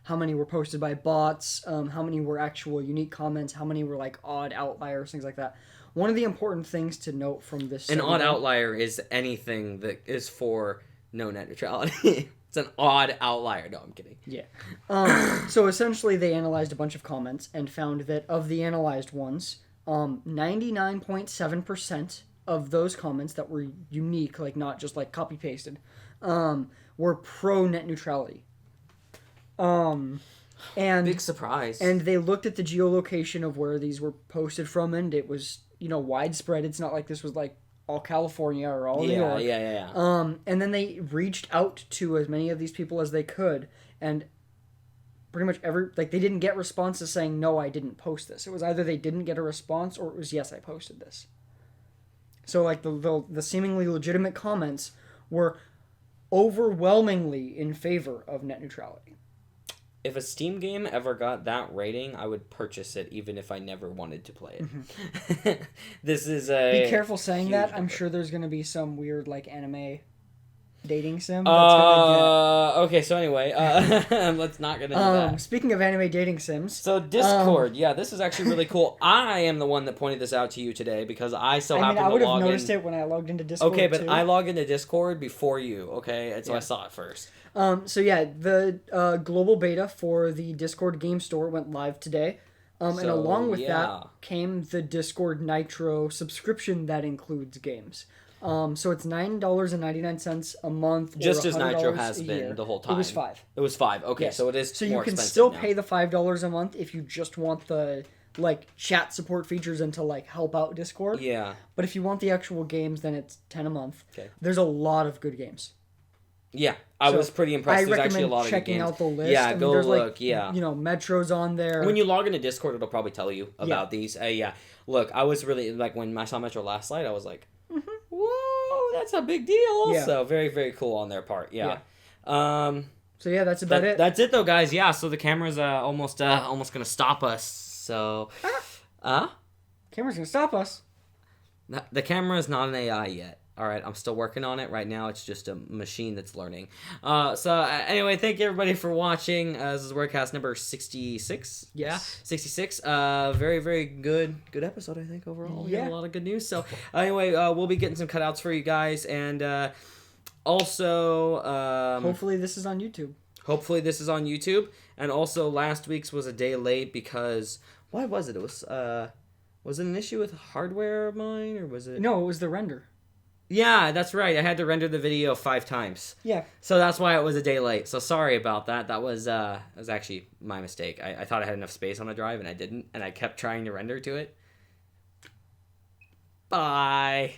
how many were posted by bots, how many were actual unique comments, how many were, odd outliers, things like that. One of the important things to note from this An odd outlier is anything that is for no net neutrality. It's an odd outlier. No, I'm kidding. Yeah. So essentially they analyzed a bunch of comments and found that of the analyzed ones, 99.7% of those comments that were unique, not just copy pasted, were pro net neutrality. And big surprise. And they looked at the geolocation of where these were posted from, and it was widespread. It's not like this was all California or all New York. Yeah. And then they reached out to as many of these people as they could, and pretty much they didn't get responses saying no, I didn't post this. It was either they didn't get a response or it was yes, I posted this. So the seemingly legitimate comments were overwhelmingly in favor of net neutrality. If a Steam game ever got that rating, I would purchase it even if I never wanted to play it. Mm-hmm. This is a... Be careful saying that. Number. I'm sure there's going to be some weird anime dating sim. Okay, so anyway, let's not get into that. Speaking of anime dating sims. So Discord, this is actually really cool. I am the one that pointed this out to you today because I happened to log in. I would have noticed it when I logged into Discord. Okay, but I logged into Discord before you, okay? And so I saw it first. The global beta for the Discord game store went live today. And along with that came the Discord Nitro subscription that includes games. So it's $9.99 a month. Just as Nitro has been the whole time. It was $5. It was $5. Okay, yes. So it is. So you can still pay the $5 a month if you just want the chat support features and to help out Discord. Yeah. But if you want the actual games, then it's $10 a month. Okay. There's a lot of good games. Yeah, I was pretty impressed. There's actually a lot of good games. Checking out the list. Yeah, go look. Metro's on there. When you log into Discord, it'll probably tell you about these. Look, I was really when I saw Metro last night, I was like, whoa, that's a big deal. Yeah. So very, very cool on their part. Yeah. So that's about it. That's it though, guys. Yeah. So the camera's almost gonna stop us. So, camera's gonna stop us. The camera is not an AI yet. All right, I'm still working on it. Right now, it's just a machine that's learning. Anyway, thank you everybody for watching. This is WordCast number 66. Yes. Yeah, 66. Very, very good episode, I think, overall. We had a lot of good news. So, anyway, we'll be getting some cutouts for you guys. And also... hopefully this is on YouTube. And also, last week's was a day late because... Why was it? It was it an issue with hardware of mine, or was it... No, it was the render. Yeah, that's right. I had to render the video 5 times. Yeah. So that's why it was a day late. So sorry about that. That was actually my mistake. I thought I had enough space on the drive, and I didn't. And I kept trying to render to it. Bye.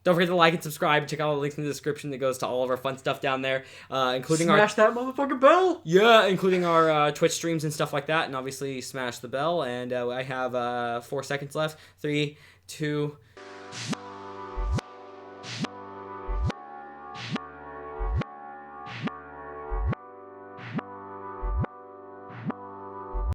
Don't forget to like and subscribe. Check out all the links in the description that goes to all of our fun stuff down there, including smash that motherfucking bell. Yeah, including our Twitch streams and stuff like that, and obviously smash the bell. And I have 4 seconds left. 3, 2.